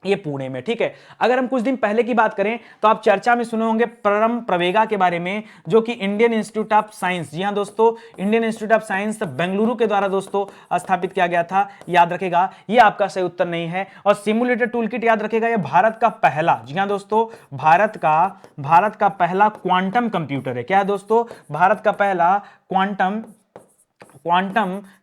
ये पुणे में, ठीक है। अगर हम कुछ दिन पहले की बात करें तो आप चर्चा में सुने होंगे परम प्रवेगा के बारे में, जो कि इंडियन इंस्टीट्यूट ऑफ साइंस, जी हां दोस्तों, Indian institute of science Bengaluru के द्वारा दोस्तों स्थापित किया गया था। याद रखेगा, ये आपका सही उत्तर नहीं है। और सिमुलेटर टूलकिट याद रखेगा, ये भारत का पहला, जी हां दोस्तों, भारत का पहला क्वांटम कंप्यूटर है। क्या है दोस्तों? भारत का पहला क्वांटम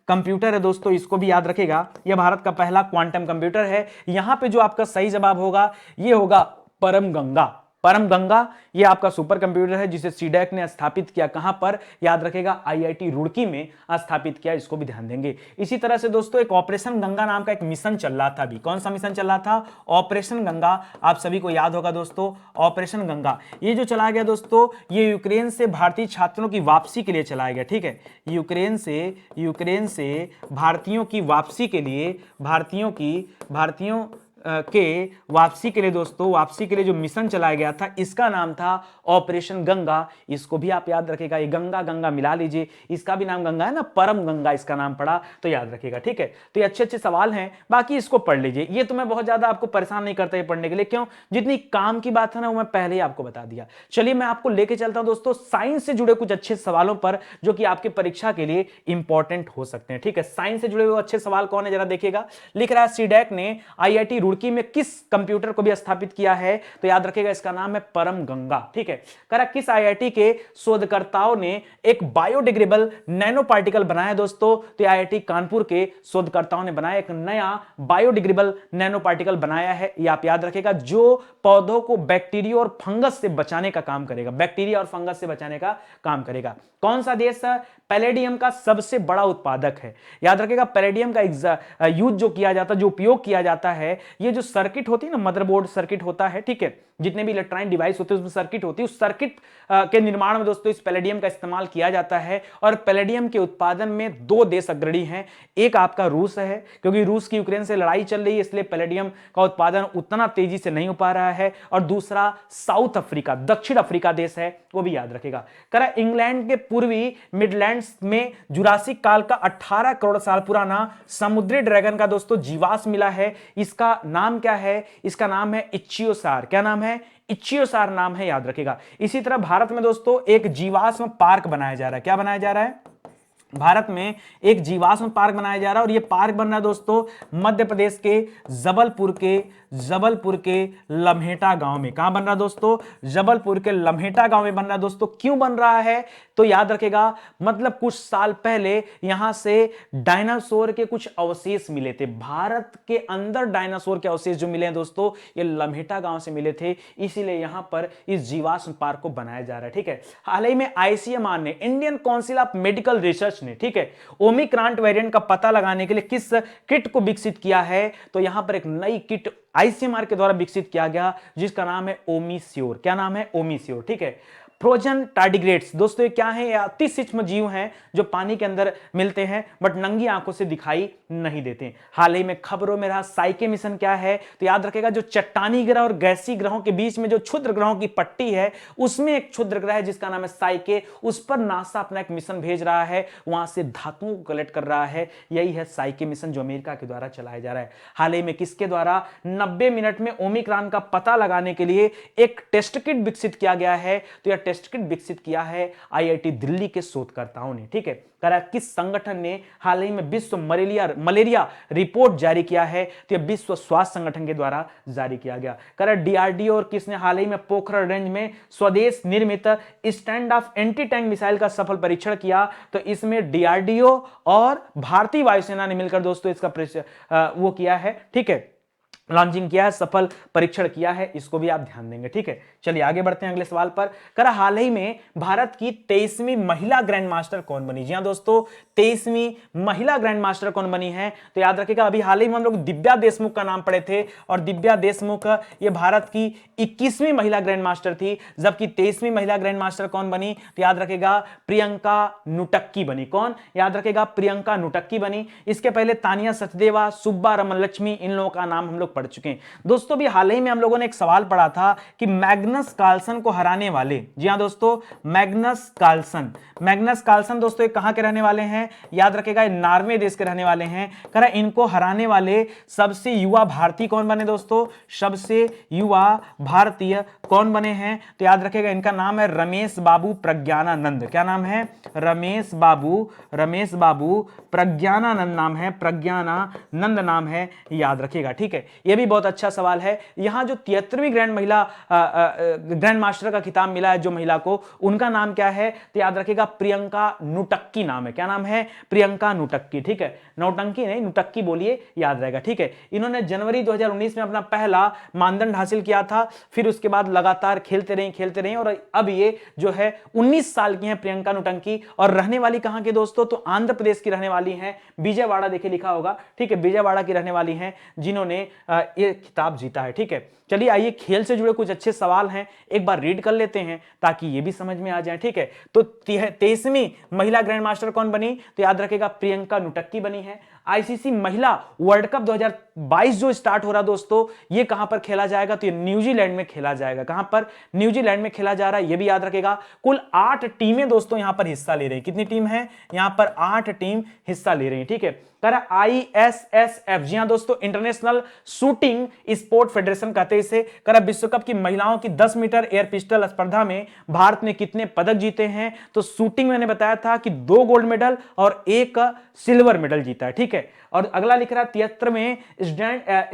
कंप्यूटर है दोस्तों, इसको भी याद रखेगा। यह भारत का पहला क्वांटम कंप्यूटर है। यहां पे जो आपका सही जवाब होगा ये होगा परम गंगा। परम गंगा ये आपका सुपर कंप्यूटर है जिसे सीडैक ने स्थापित किया। कहां पर? याद रखेगा, आईआईटी रुड़की में स्थापित किया। इसको भी ध्यान देंगे। इसी तरह से दोस्तों एक ऑपरेशन गंगा नाम का एक मिशन चल रहा था। अभी कौन सा मिशन चल रहा था? ऑपरेशन गंगा। आप सभी को याद होगा दोस्तों, ऑपरेशन गंगा ये जो चलाया गया दोस्तों, ये यूक्रेन से भारतीय छात्रों की वापसी के लिए चलाया गया, ठीक है। यूक्रेन से भारतीयों की वापसी के लिए, भारतीयों के वापसी के लिए दोस्तों, वापसी के लिए जो मिशन चलाया गया था, इसका नाम था ऑपरेशन गंगा। इसको भी आप याद रखेगा। ये गंगा गंगा मिला लीजिए, इसका भी नाम गंगा है ना, परम गंगा इसका नाम पड़ा, तो याद रखेगा, ठीक है। तो ये अच्छे अच्छे सवाल हैं, बाकी इसको पढ़ लीजिए। ये तो मैं बहुत ज्यादा आपको परेशान नहीं करता ये पढ़ने के लिए, क्यों? जितनी काम की बात है ना वो मैं पहले ही आपको बता दिया। चलिए मैं आपको लेके चलता हूं दोस्तों साइंस से जुड़े कुछ अच्छे सवालों पर, जो कि आपके परीक्षा के लिए इंपॉर्टेंट हो सकते हैं, ठीक है। साइंस से जुड़े हुए अच्छे सवाल कौन है जरा देखिएगा। लिख रहा है सीडैक ने आईआईटी रुड़की में किस कंप्यूटर को भी स्थापित किया है, तो याद रखेगा इसका नाम है परम गंगा, ठीक है। करा किस आईआईटी के शोधकर्ताओं ने एक बायोडिग्रेडेबल नैनो पार्टिकल बनाया दोस्तों, तो आईआईटी कानपुर के शोधकर्ताओं ने बनाया एक नया बायोडिग्रेडेबल नैनो पार्टिकल बनाया है। ये आप याद रखेगा, जो पौधों को बैक्टीरिया और फंगस से बचाने का काम करेगा, बैक्टीरिया और फंगस से बचाने का काम करेगा। कौन सा देश पैलेडियम का सबसे बड़ा उत्पादक है? याद रखेगा, पैलेडियम का यूज जो किया जाता है, जो उपयोग किया जाता है, ये जो सर्किट होती है ना, मदरबोर्ड सर्किट होता है, ठीक है, जितने भी इलेक्ट्रॉनिक डिवाइस होते हैं उसमें सर्किट होती है, उस सर्किट के निर्माण में दोस्तों इस पैलेडियम का इस्तेमाल किया जाता है। और पैलेडियम के उत्पादन में दो देश अग्रणी हैं। एक आपका रूस है, क्योंकि रूस की यूक्रेन से लड़ाई चल रही है, इसलिए पैलेडियम का उत्पादन उतना तेजी से नहीं हो पा रहा है। और दूसरा साउथ अफ्रीका, दक्षिण अफ्रीका देश है, वो भी याद रखेगा। करा इंग्लैंड के पूर्वी मिडलैंड्स में जुरासिक काल का 18 करोड़ साल पुराना समुद्री ड्रैगन का दोस्तों जीवाश्म मिला है। इसका नाम क्या है? इसका नाम है इच्चियोसार। क्या नाम है? इच्चियोसार नाम है, याद रखेगा। इसी तरह भारत में दोस्तों एक जीवाश्म पार्क बनाया जा रहा है। क्या बनाया जा रहा है? भारत में एक जीवाश्म पार्क बनाया जा रहा है, और यह पार्क बन रहा है दोस्तों मध्य प्रदेश के जबलपुर के लम्हेटा गांव में। कहां बन रहा है दोस्तों? जबलपुर के लम्हेटा गांव में बन रहा है दोस्तों। क्यों बन रहा है? तो याद रखेगा, मतलब कुछ साल पहले यहां से डायनासोर के कुछ अवशेष मिले थे। भारत के अंदर डायनासोर के अवशेष जो मिले हैं दोस्तों, ये लम्हेटा गांव से मिले थे, इसीलिए यहां पर इस जीवाश्म पार्क को बनाया जा रहा है, ठीक है। हाल ही में आईसीएमआर ने, Indian council of medical research ने, ठीक है, ओमिक्रॉन वेरिएंट का पता लगाने के लिए किस किट को विकसित किया है? तो यहां पर एक नई किट आईसीएमआर के द्वारा विकसित किया गया, जिसका नाम है ओमीश्योर। क्या नाम है? ओमीश्योर, ठीक है। फ्रोजन टार्डिग्रेड्स दोस्तों ये क्या है? ये अति सूक्ष्म जीव हैं जो पानी के अंदर मिलते हैं, बट नंगी आंखों से दिखाई नहीं देते। हाल ही में खबरों में रहा साइके मिशन। क्या है? तो याद रखेगा, जो चट्टानी ग्रह और गैसीय ग्रहों के बीच में जो क्षुद्र ग्रहों की पट्टी है, उसमें एक क्षुद्र ग्रह है जिसका नाम है साइके। उस पर नासा अपना एक मिशन भेज रहा है, वहां से धातुओं को कलेक्ट कर रहा है। यही है साइके मिशन, जो अमेरिका के द्वारा चलाया जा रहा है। हाल ही में किसके द्वारा 90 मिनट में ओमिक्रॉन का पता लगाने के लिए एक टेस्ट किट विकसित किया गया है? तो यह टेस्ट किट विकसित किया है आईआईटी दिल्ली के शोधकर्ताओं ने, ठीक है। करा किस संगठन ने हाल ही में विश्व मलेरिया रिपोर्ट जारी किया है? तो यह विश्व स्वास्थ्य संगठन के द्वारा जारी किया गया। करा डीआरडीओ और किसने हाल ही में पोखरण रेंज में स्वदेश निर्मित stand of anti tank missile का सफल परीक्षण किया? तो इसमें डीआरडीओ और भारतीय वायुसेना ने मिलकर दोस्तों इसका वो किया है, ठीक है, लॉन्चिंग किया है, सफल परीक्षण किया है। इसको भी आप ध्यान देंगे, ठीक है। चलिए आगे बढ़ते हैं अगले सवाल पर। करा हाल ही में भारत की 23वीं महिला ग्रैंड मास्टर कौन बनी? जी हां दोस्तों, 23वीं महिला ग्रैंड मास्टर कौन बनी है? तो याद रखिएगा, अभी हाल ही में हम लोग दिव्या देशमुख का नाम पढ़े थे, और दिव्या देशमुख ये भारत की 21वीं महिला ग्रैंड मास्टर थी, जबकि 23वीं महिला ग्रैंड मास्टर कौन बनी? तो याद रखेगा, प्रियंका नुटक्की बनी। कौन? याद रखेगा, प्रियंका नुटक्की बनी। इसके पहले तानिया सचदेवा, सुब्बा रमन लक्ष्मी, इन लोगों का नाम हम लोग पढ़ पढ़ चुके हैं दोस्तों। भी हाल ही में हम लोगों ने एक सवाल पढ़ा था कि मैग्नस कार्लसन को हराने वाले, जी हां दोस्तों, मैग्नस कार्लसन दोस्तों कहां के रहने वाले हैं, याद रखेगा नॉर्वे देश के रहने वाले हैं। कह रहा इनको हराने वाले सबसे युवा भारतीय कौन बने दोस्तों, सबसे युवा भारतीय कौन बने हैं, तो याद रखेगा इनका नाम है रमेश बाबू प्रज्ञानानंद। क्या नाम है, रमेश बाबू प्रज्ञानानंद नाम है, प्रज्ञानानंद नाम है, याद रखिएगा। ठीक है, यह भी बहुत अच्छा सवाल है। यहां जो 73वीं ग्रैंड मास्टर का खिताब मिला है जो महिला को, उनका नाम क्या है, तो याद रखिएगा प्रियंका नुटक्की नाम है। क्या नाम है, प्रियंका नुटक्की। ठीक है, नौटंकी नहीं, नुटक्की बोलिए, याद रहेगा। ठीक है, इन्होंने जनवरी 2019 में अपना पहला मानदंड हासिल किया था, फिर उसके बाद लगातार खेलते रही और अब ये जो है 19 साल की हैं प्रियंका नुटंकी, और रहने वाली कहां के दोस्तों, तो आंध्र प्रदेश की रहने वाली हैं, विजयवाड़ा देखिए लिखा होगा। ठीक है, विजयवाड़ा की रहने वाली हैं जिन्होंने ये खिताब जीता है। ठीक है, चलिए आइए खेल से जुड़े कुछ अच्छे सवाल हैं, एक बार रीड कर लेते हैं ताकि ये भी समझ में आ जाए। ठीक है, तो 23वीं महिला ग्रैंड मास्टर कौन बनी, तो याद रखेगा प्रियंका नुटक्की बनी है। आईसीसी महिला वर्ल्ड कप 2022 जो स्टार्ट हो रहा दोस्तों, ये कहां पर खेला जाएगा, तो ये न्यूजीलैंड में खेला जाएगा। कहां पर, न्यूजीलैंड में खेला जा रहा है, ये भी याद रखेगा। कुल 8 टीमें दोस्तों यहां पर हिस्सा ले रही हैं। कितनी टीम है, यहां पर 8 टीम हिस्सा ले रही हैं। ठीक है, ISSF, जी हां दोस्तों, इंटरनेशनल शूटिंग स्पोर्ट फेडरेशन कहते हैं इसे। करा विश्व कप की महिलाओं की 10 मीटर एयर पिस्टल स्पर्धा में भारत ने कितने पदक जीते हैं, तो शूटिंग मैंने बताया था कि 2 गोल्ड मेडल और 1 सिल्वर मेडल जीता है। ठीक है, और अगला लिख रहा है 73वें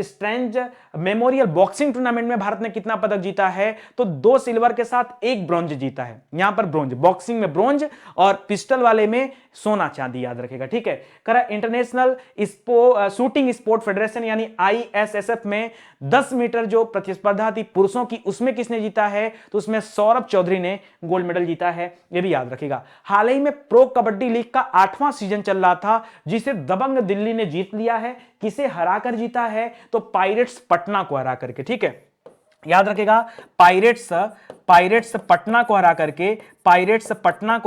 स्ट्रेंज मेमोरियल बॉक्सिंग टूर्नामेंट में भारत ने कितना पदक जीता है, तो 2 सिल्वर के साथ 1 ब्रॉन्ज जीता है। यहां पर ब्रॉन्ज, बॉक्सिंग में ब्रॉन्ज और पिस्टल वाले में सोना चांदी, याद रखेगा। ठीक है, करा इंटरनेशनल शूटिंग स्पोर्ट फेडरेशन यानी ISSF में 10 मीटर जो प्रतिस्पर्धा थी पुरुषों की, उसमें किसने जीता है, तो उसमें सौरभ चौधरी ने गोल्ड मेडल जीता है, यह भी याद रखेगा। हाल ही में प्रो कबड्डी लीग का 8वां सीजन चल रहा था, जिसे दबंग दिल्ली ने जीत लिया है। किसे हराकर जीता है, तो पायरेट्स पटना को हरा करके। ठीक है, याद रखेगा, पायरेट्स पटना को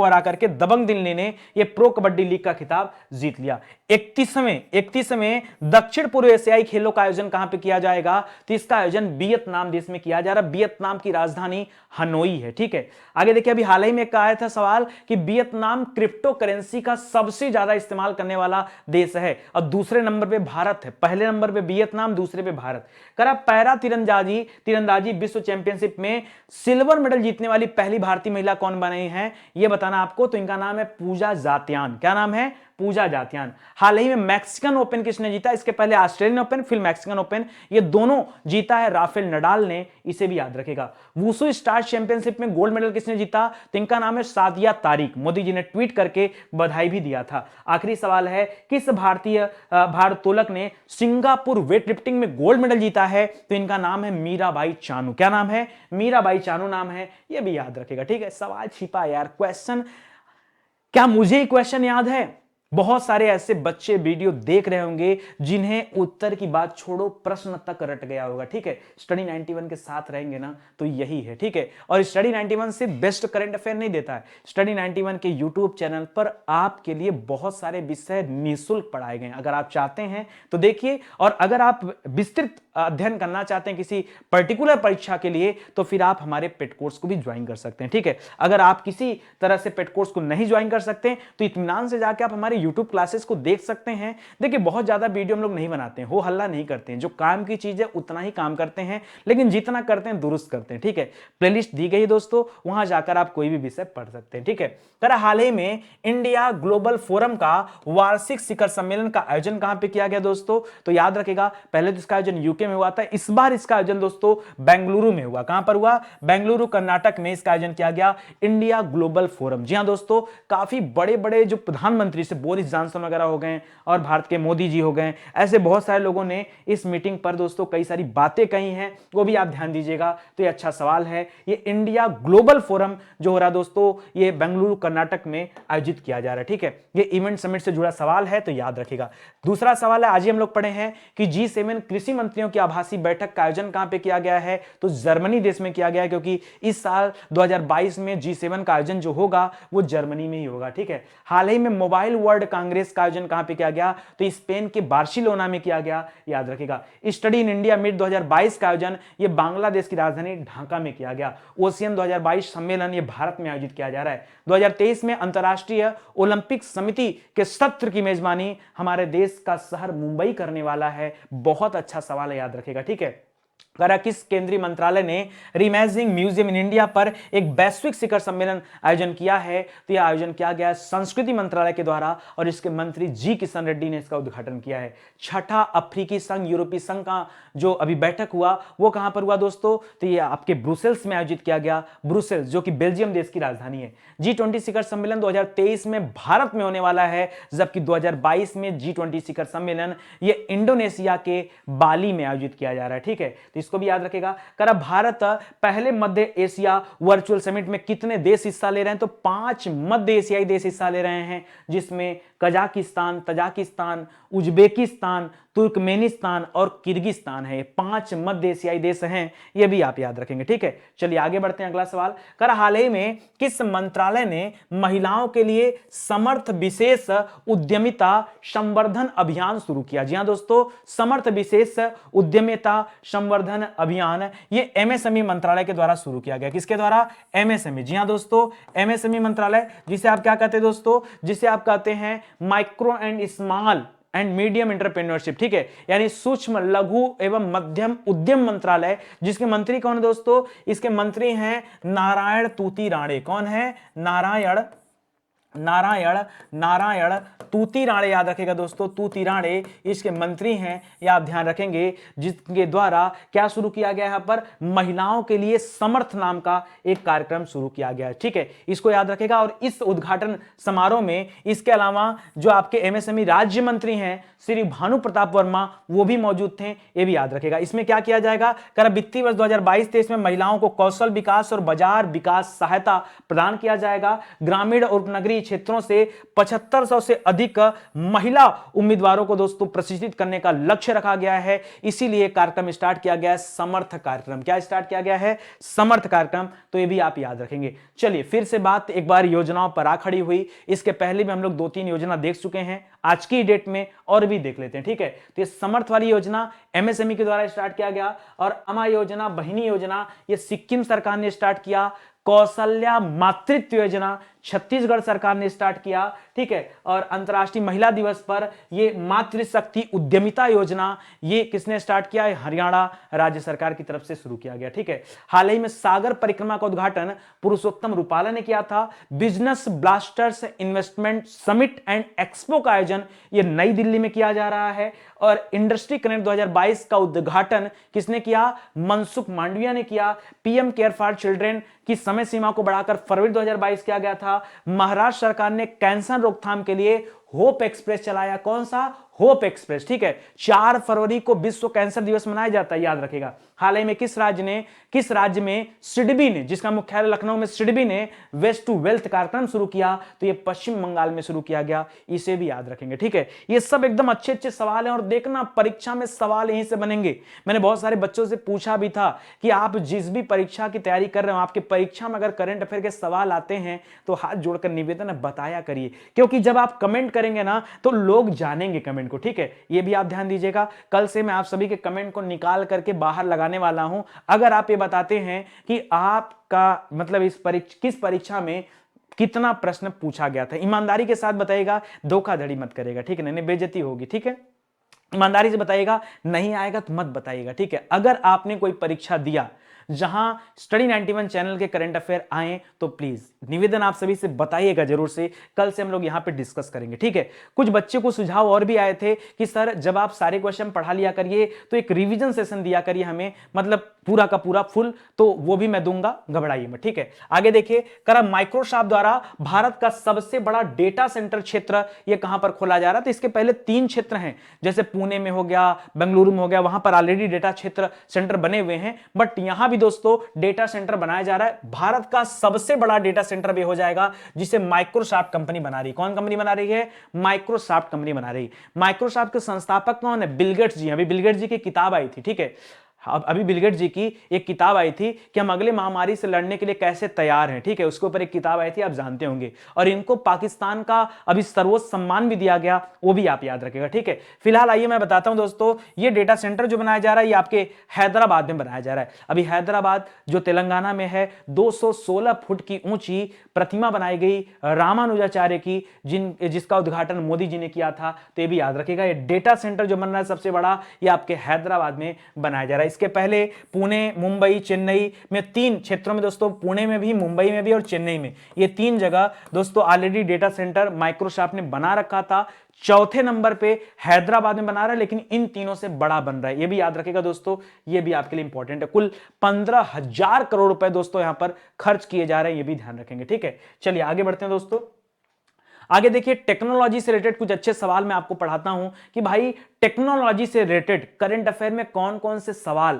हरा करके दबंग दिल्ली ने यह प्रो कबड्डी लीग का खिताब जीत लिया। 31वें दक्षिण पूर्व एशियाई खेलों का आयोजन कहां पे किया जाएगा, तो इसका आयोजन वियतनाम देश में किया जा रहा है। वियतनाम की राजधानी हनोई है। ठीक है, आगे देखिए, अभी हाल ही में आया था सवाल कि वियतनाम क्रिप्टो करेंसी का सबसे ज्यादा इस्तेमाल करने वाला देश है और दूसरे नंबर पे भारत है। पहले नंबर पे वियतनाम, दूसरे पे भारत। करा पैरा तीरंदाजी विश्व चैंपियनशिप में सिल्वर मेडल जीतने वाली पहली भारतीय महिला कौन बनी है, यह बताना आपको। तो इनका नाम है पूजा जात्यान। क्या नाम है, पूजा जात्यान। हाल ही में मैक्सिकन ओपन किसने जीता, इसके पहले ऑस्ट्रेलियन ओपन फिर मैक्सिकन ओपन, ये दोनों जीता है राफेल नडाल ने, इसे भी याद रखेगा। वुशु स्टार चैंपियनशिप में गोल्ड मेडल किसने जीता, तो इनका नाम है सादिया तारिक। मोदी जी ने ट्वीट करके बधाई भी दिया था। आखिरी सवाल है, किस भारतीय भारोत्तोलक ने सिंगापुर वेट लिफ्टिंग में गोल्ड मेडल जीता है, तो इनका नाम है मीराबाई चानू। क्या नाम है, मीराबाई चानू नाम है, यह भी याद रखेगा। ठीक है, सवाल छिपा यार, क्वेश्चन क्या मुझे ही क्वेश्चन याद है, बहुत सारे ऐसे बच्चे वीडियो देख रहे होंगे जिन्हें उत्तर की बात छोड़ो प्रश्न तक रट गया होगा। ठीक है, स्टडी 91 के साथ रहेंगे ना तो यही है। ठीक है, और स्टडी 91 से बेस्ट करंट अफेयर नहीं देता है, स्टडी 91 के यूट्यूब चैनल पर आपके लिए बहुत सारे विषय निःशुल्क पढ़ाए गए हैं। अगर आप चाहते हैं तो देखिए, और अगर आप विस्तृत अध्ययन करना चाहते हैं किसी पर्टिकुलर परीक्षा के लिए, तो फिर आप हमारे पेड कोर्स को भी ज्वाइन कर सकते हैं। ठीक है, अगर आप किसी तरह से पेड कोर्स को नहीं ज्वाइन कर सकते तो इत्मीनान से जाके आप हमारे YouTube क्लासेस को देख सकते हैं। देखिए, बहुत ज्यादा वीडियो हम लोग नहीं बनाते हैं, हो हल्ला नहीं करते हैं, जो काम की चीज है उतना ही काम करते हैं, लेकिन जितना करते हैं दुरुस्त करते हैं। ठीक है, प्लेलिस्ट दी गई है दोस्तों, वहां जाकर आप कोई भी विषय पढ़ सकते हैं। ठीक है, तरह हाल ही में इंडिया ग्लोबल फोरम का वार्षिक शिखर सम्मेलन का आयोजन कहां पे किया गया दोस्तों, तो याद रखेगा, पहले तो इसका आयोजन यूके में हुआ था, इस बार इसका आयोजन दोस्तों बेंगलुरु में हुआ। कहां पर हुआ, बेंगलुरु कर्नाटक में इसका आयोजन किया गया, इंडिया ग्लोबल फोरम। जी हां दोस्तों, काफी बड़े बड़े जो प्रधानमंत्री से बोरिस जॉनसन वगैरह हो गए और भारत के मोदी जी हो गए, ऐसे बहुत सारे लोगों ने इस मीटिंग पर दोस्तों कई सारी बातें कही हैं, वो भी आप ध्यान दीजिएगा। तो ये अच्छा सवाल है, ये इंडिया ग्लोबल फोरम जो हो रहा है दोस्तों, ये बेंगलुरु कर्नाटक में आयोजित किया जा रहा है। ठीक है, ये इवेंट समिट से जुड़ा सवाल है, तो याद रखिएगा। दूसरा सवाल है, आज ही हम लोग पढ़े हैं कि G7 कृषि मंत्रियों की आभासी बैठक का आयोजन कहां पे किया गया है? तो जर्मनी देश में किया गया है, क्योंकि इस साल 2022 में G7 का आयोजन जो होगा वो जर्मनी में ही होगा। ठीक है, हाल ही में मोबाइल वर्ल्ड कांग्रेस का आयोजन कहां पे किया गया? तो स्पेन के बार्सिलोना में किया गया, याद रखिएगा। स्टडी इन इंडिया मीट 2022 का आयोजन ये बांग्लादेश की राजधानी ढाका में किया गया। ओशियन 2022 सम्मेलन ये भारत में आयोजित किया जा रहा है। 2023 में अंतर्राष्ट्रीय ओलंपिक समिति के सत्र की मेजबानी हमारे देश का शहर मुंबई करने वाला है। बहुत अच्छा सवाल है, याद रखिएगा। ठीक है, किस केंद्रीय मंत्रालय ने रीइमेजिनिंग म्यूजियम इन इंडिया पर एक वैश्विक शिखर सम्मेलन आयोजन किया है? तो यह आयोजन किया गया संस्कृति मंत्रालय के द्वारा और इसके मंत्री जी किशन रेड्डी ने इसका उद्घाटन किया है। छठा अफ्रीकी संघ यूरोपीय संघ का जो अभी बैठक हुआ वो कहां पर हुआ दोस्तों? तो ये आपके ब्रुसेल्स में आयोजित किया गया, ब्रुसेल्स जो कि बेल्जियम देश की राजधानी है। G20 शिखर सम्मेलन 2023 में भारत में होने वाला है, जबकि 2022 में G20 शिखर सम्मेलन ये इंडोनेशिया के बाली में आयोजित किया जा रहा है। ठीक है, तो इसको भी याद रखेगा। भारत पहले मध्य एशिया वर्चुअल समिट में कितने देश हिस्सा ले रहे हैं? तो 5 मध्य एशियाई देश हिस्सा ले रहे हैं, जिसमें कजाकिस्तान, तजाकिस्तान, उज्बेकिस्तान, तुर्कमेनिस्तान और किर्गिस्तान है। 5 मध्य एशियाई देश हैं, ये भी आप याद रखेंगे। ठीक है, चलिए आगे बढ़ते हैं। अगला सवाल, हाल ही में किस मंत्रालय ने महिलाओं के लिए समर्थ विशेष उद्यमिता संवर्धन अभियान शुरू किया? जी हां दोस्तों, समर्थ विशेष उद्यमिता संवर्धन अभियान ये एमएसएमई मंत्रालय के द्वारा शुरू किया गया। किसके द्वारा? एमएसएमई। जी हां दोस्तों, एमएसएमई मंत्रालय, जिसे आप क्या कहते हैं दोस्तों? जिसे आप कहते हैं micro and small and medium entrepreneurship. ठीक है, यानी सूक्ष्म लघु एवं मध्यम उद्यम मंत्रालय, जिसके मंत्री कौन है दोस्तों? इसके मंत्री हैं नारायण तूती राणे। कौन है? नारायण तूती राणे, याद रखेगा दोस्तों, तूती राणे इसके मंत्री हैं, या आप ध्यान रखेंगे, जिसके द्वारा क्या शुरू किया गया है? यहाँ पर महिलाओं के लिए समर्थ नाम का एक कार्यक्रम शुरू किया गया है। ठीक है, इसको याद रखेगा। और इस उद्घाटन समारोह में इसके अलावा जो आपके एमएसएमई राज्य मंत्री हैं श्री भानु प्रताप वर्मा, वो भी मौजूद थे, ये भी याद रखेगा। इसमें क्या किया जाएगा? वित्तीय वर्ष 2022-23 में महिलाओं को कौशल विकास और बाजार विकास सहायता प्रदान किया जाएगा। ग्रामीण और उपनगरीय क्षेत्रों से 7500 से अधिक महिला उम्मीदवारों को दोस्तों प्रशिक्षित करने का लक्ष्य रखा गया है। इसीलिए कार्यक्रम स्टार्ट किया गया है, समर्थ कार्यक्रम। क्या स्टार्ट किया गया है? समर्थ कार्यक्रम। तो ये भी आप याद रखेंगे। चलिए फिर से बात एक बार योजनाओं पर आ खड़ी हुई। इसके पहले भी हम लोग 2-3 योजना देख चुके हैं, आज की डेट में और भी देख लेते हैं। ठीक है, तो ये समर्थ वाली योजना एमएसएमई के द्वारा स्टार्ट किया गया, और अमा योजना, बहिनी योजना, ये सिक्किम सरकार ने स्टार्ट किया। कौशल्या मातृत्व योजना छत्तीसगढ़ सरकार ने स्टार्ट किया। ठीक है, और अंतर्राष्ट्रीय महिला दिवस पर ये मातृशक्ति उद्यमिता योजना ये किसने स्टार्ट किया? हरियाणा राज्य सरकार की तरफ से शुरू किया गया। ठीक है, हाल ही में सागर परिक्रमा का उद्घाटन पुरुषोत्तम रूपाला ने किया था। Business blasters investment summit and expo का आयोजन ये नई दिल्ली में किया जा रहा है। और इंडस्ट्री कनेक्ट 2022 का उद्घाटन किसने किया? मनसुख मांडविया ने किया। पीएम केयर फॉर चिल्ड्रेन की समय सीमा को बढ़ाकर फरवरी 2022 किया गया था। महाराष्ट्र सरकार ने कैंसर रोकथाम के लिए होप एक्सप्रेस चलाया। कौन सा? Hope express. ठीक है, 4 फरवरी को विश्व कैंसर दिवस मनाया जाता है, याद रखेगा। हाल ही में किस राज्य में सिडबी ने, जिसका मुख्यालय लखनऊ में, सिडबी ने वेस्ट टू वेल्थ कार्यक्रम शुरू किया? तो ये पश्चिम बंगाल में शुरू किया गया, इसे भी याद रखेंगे। ठीक है, ये सब एकदम अच्छे सवाल हैं, और देखना परीक्षा में सवाल यहीं से बनेंगे। मैंने बहुत सारे बच्चों से पूछा भी था कि आप जिस भी परीक्षा की तैयारी कर रहे हो, आपके परीक्षा में अगर करंट अफेयर के सवाल आते हैं तो हाथ जोड़कर निवेदन है बताया करिए, क्योंकि जब आप कमेंट करेंगे ना तो लोग जानेंगे कमेंट को। ठीक है, ये भी आप ध्यान दीजिएगा। कल से मैं आप सभी के कमेंट को निकाल करके बाहर लगाने वाला हूं। अगर आप ये बताते हैं कि आपका मतलब किस परीक्षा में कितना प्रश्न पूछा गया था, ईमानदारी के साथ बताइएगा, धोखाधड़ी मत करेगा। ठीक है, नहीं बेइज्जती होगी। ठीक है, ईमानदारी से बताइएगा, नहीं आएगा तो मत बताइएगा। ठीक है, अगर आपने कोई परीक्षा दिया जहां स्टडी 91 चैनल के करंट अफेयर आए तो प्लीज निवेदन आप सभी से बताइएगा जरूर से। कल से हम लोग यहां पे डिस्कस करेंगे। ठीक है, कुछ बच्चे को सुझाव और भी आए थे कि सर जब आप सारे क्वेश्चन पढ़ा लिया करिए तो एक रिवीजन सेशन दिया करिए हमें, मतलब पूरा का पूरा फुल, तो वो भी मैं दूंगा, घबराइए मत। ठीक है, आगे देखिए, माइक्रोसॉफ्ट द्वारा भारत का सबसे बड़ा डेटा सेंटर क्षेत्र ये कहां पर खोला जा रहा है? तो इसके पहले 3 क्षेत्र हैं, जैसे पुणे में हो गया, बेंगलुरु में हो गया, वहां पर ऑलरेडी डेटा क्षेत्र सेंटर बने हुए हैं, बट यहां भी दोस्तों डेटा सेंटर बनाया जा रहा है। भारत का सबसे बड़ा डेटा सेंटर भी हो जाएगा, जिसे माइक्रोसॉफ्ट कंपनी बना रही है। कौन कंपनी बना रही है? माइक्रोसॉफ्ट कंपनी बना रही है। माइक्रोसॉफ्ट के संस्थापक कौन है? बिल गेट्स जी। अभी बिल गेट्स जी की किताब आई थी, ठीक है, अब अभी बिल गेट्स जी की एक किताब आई थी कि हम अगले महामारी से लड़ने के लिए कैसे तैयार हैं, ठीक है, उसके ऊपर एक किताब आई थी, आप जानते होंगे। और इनको पाकिस्तान का अभी सर्वोच्च सम्मान भी दिया गया, वो भी आप याद रखिएगा, ठीक है। फिलहाल आइए मैं बताता हूं दोस्तों, ये डेटा सेंटर जो बनाया जा रहा है ये आपके हैदराबाद में बनाया जा रहा है। अभी हैदराबाद जो तेलंगाना में है, 216 फुट की ऊंची प्रतिमा बनाई गई रामानुजाचार्य की, जिसका उद्घाटन मोदी जी ने किया था। तो ये भी याद रखिएगा, ये डेटा सेंटर जो बन रहा है सबसे बड़ा, ये आपके हैदराबाद में बनाया जा रहा है। इसके पहले पुणे, मुंबई, चेन्नई में 3 क्षेत्रों में दोस्तों, पुणे में भी, मुंबई में भी और चेन्नई में, ये 3 जगह दोस्तों ऑलरेडी डेटा सेंटर माइक्रोसॉफ्ट ने बना रखा था। चौथे नंबर पे हैदराबाद में बना रहा है, लेकिन इन तीनों से बड़ा बन रहा है। ये भी याद रखिएगा दोस्तों, ये भी आपके लिए इंपॉर्टेंट है। कुल 15,000 करोड़ रुपए दोस्तों यहां पर खर्च किए जा रहे हैं, ये भी ध्यान रखेंगे, ठीक है। चलिए आगे बढ़ते हैं दोस्तों। आगे देखिए, टेक्नोलॉजी से रिलेटेड कुछ अच्छे सवाल मैं आपको पढ़ाता हूं कि भाई टेक्नोलॉजी से रिलेटेड करंट अफेयर में कौन कौन से सवाल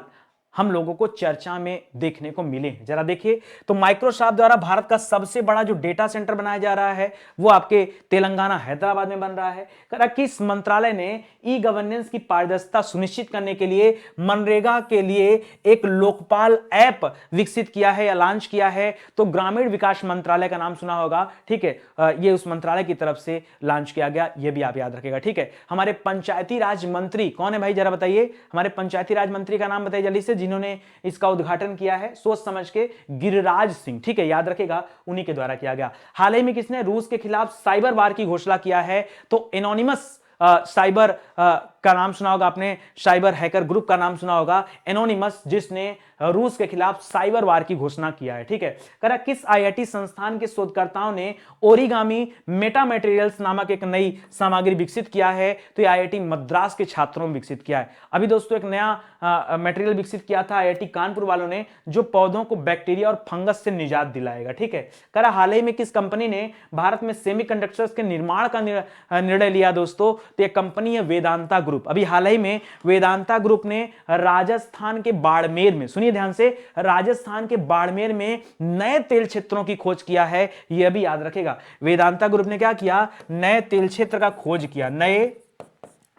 हम लोगों को चर्चा में देखने को मिले हैं, जरा देखिए। तो माइक्रोसॉफ्ट द्वारा भारत का सबसे बड़ा जो डेटा सेंटर बनाया जा रहा है वो आपके तेलंगाना हैदराबाद में बन रहा है। किस मंत्रालय ने ई गवर्नेंस की पारदर्शिता सुनिश्चित करने के लिए मनरेगा के लिए एक लोकपाल ऐप विकसित किया है या लॉन्च किया है? तो ग्रामीण विकास मंत्रालय का नाम सुना होगा, ठीक है, ये उस मंत्रालय की तरफ से लॉन्च किया गया, ये भी आप याद रखिएगा, ठीक है। हमारे पंचायती राज मंत्री कौन है भाई, जरा बताइए, हमारे पंचायती राज मंत्री का नाम बताइए जल्दी से, जिन्होंने इसका उद्घाटन किया है सोच समझ के, गिरिराज सिंह, ठीक है, याद रखेगा, उन्हीं के द्वारा किया गया। हाल ही में किसने रूस के खिलाफ साइबर वार की घोषणा किया है? तो एनोनिमस साइबर का नाम सुना होगा आपने, साइबर हैकर ग्रुप का नाम सुना होगा, एनोनिमस, जिसने रूस के खिलाफ साइबर वार की घोषणा किया है, ठीक है। करा किस आईआईटी संस्थान के शोधकर्ताओं ने ओरिगामी मेटा मटेरियल्स नामक एक नई सामग्री विकसित किया है? तो ये आईआईटी मद्रास के छात्रों में विकसित किया है। अभी दोस्तों एक नया मटेरियल विकसित किया था आईआईटी कानपुर वालों ने, जो पौधों को बैक्टीरिया और फंगस से निजात दिलाएगा, ठीक है। करा हाल ही में किस कंपनी ने भारत में सेमीकंडक्टर्स के निर्माण का निर्णय लिया दोस्तों? तो ये कंपनी है वेदांता ग्रुप। अभी हाल ही में वेदांता ग्रुप ने राजस्थान के बाड़मेर में, सुनिए ध्यान से, राजस्थान के बाड़मेर में नए तेल क्षेत्रों की खोज किया है, यह भी याद रखेगा। वेदांता ग्रुप ने क्या किया? नए तेल क्षेत्र का खोज किया,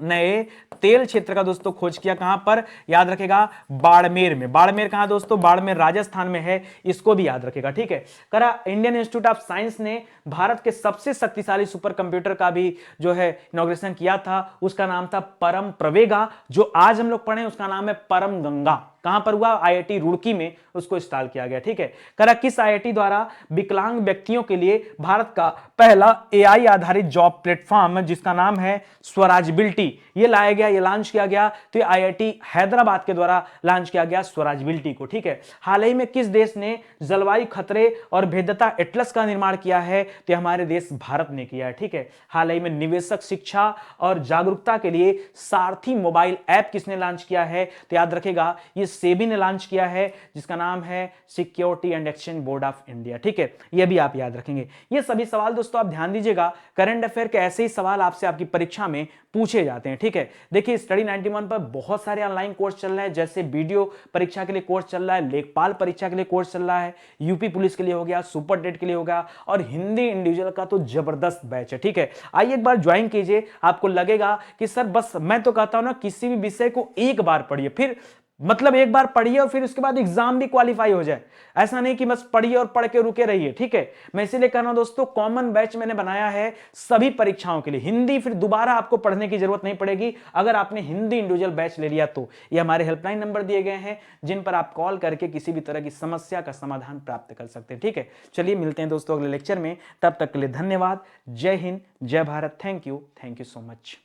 नए तेल क्षेत्र का दोस्तों खोज किया। कहां पर? याद रखेगा, बाड़मेर में। बाड़मेर कहां दोस्तों? बाड़मेर राजस्थान में है, इसको भी याद रखेगा, ठीक है। करा इंडियन इंस्टीट्यूट ऑफ साइंस ने भारत के सबसे शक्तिशाली सुपर कंप्यूटर का भी जो है इनॉग्रेशन किया था, उसका नाम था परम प्रवेगा। जो आज हम लोग पढ़े उसका नाम है परम गंगा। कहां पर हुआ? आईआईटी रुड़की में उसको इंस्टॉल किया गया, ठीक है। करा किस आईआईटी द्वारा विकलांग व्यक्तियों के लिए भारत का पहला एआई आधारित जॉब प्लेटफॉर्म, जिसका नाम है स्वराजबिलिटी, ये लाया गया, ये लॉन्च किया गया? तो ये आईआईटी हैदराबाद के द्वारा लॉन्च किया गया स्वराजबिलिटी को, ठीक है। हाल ही में किस देश ने जलवायु खतरे और भेद्यता एटलस का निर्माण किया है? तो हमारे देश भारत ने किया है, ठीक है। हाल ही में निवेशक शिक्षा और जागरूकता के लिए सारथी मोबाइल ऐप किसने लॉन्च किया है? तो याद रखेगा, ये सेबी ने लॉन्च किया है, जिसका नाम है security and exchange board of India, ठीक है। ये भी आप याद रखेंगे। ये सभी सवाल दोस्तों आप ध्यान दीजिएगा, करंट अफेयर के ऐसे ही सवाल आपसे आपकी परीक्षा में पूछे जाते हैं, ठीक है। देखिए स्टडी 91 पर बहुत सारे ऑनलाइन कोर्स चल रहे हैं, जैसे वीडियो परीक्षा के लिए कोर्स चल रहा है, लेखपाल परीक्षा के लिए कोर्स चल रहा है, यूपी पुलिस के लिए हो गया, सुपर डेट के लिए हो गया, और हिंदी इंडिविजुअल का तो जबरदस्त बैच है, ठीक है। आइए एक बार ज्वाइन कीजिए, आपको लगेगा कि सर बस मैं तो कहता हूं ना, किसी भी विषय को एक बार पढ़िए, फिर मतलब एक बार पढ़िए और फिर उसके बाद एग्जाम भी क्वालिफाई हो जाए। ऐसा नहीं कि बस पढ़िए और पढ़ के रुके रहिए, ठीक है। मैं इसीलिए कह रहा हूं दोस्तों, कॉमन बैच मैंने बनाया है सभी परीक्षाओं के लिए। हिंदी फिर दोबारा आपको पढ़ने की जरूरत नहीं पड़ेगी अगर आपने हिंदी इंडिविजुअल बैच ले लिया तो। ये हमारे हेल्पलाइन नंबर दिए गए हैं, जिन पर आप कॉल करके किसी भी तरह की समस्या का समाधान प्राप्त कर सकते हैं, ठीक है। चलिए मिलते हैं दोस्तों अगले लेक्चर में, तब तक के लिए धन्यवाद। जय हिंद, जय Bharat. Thank you so much.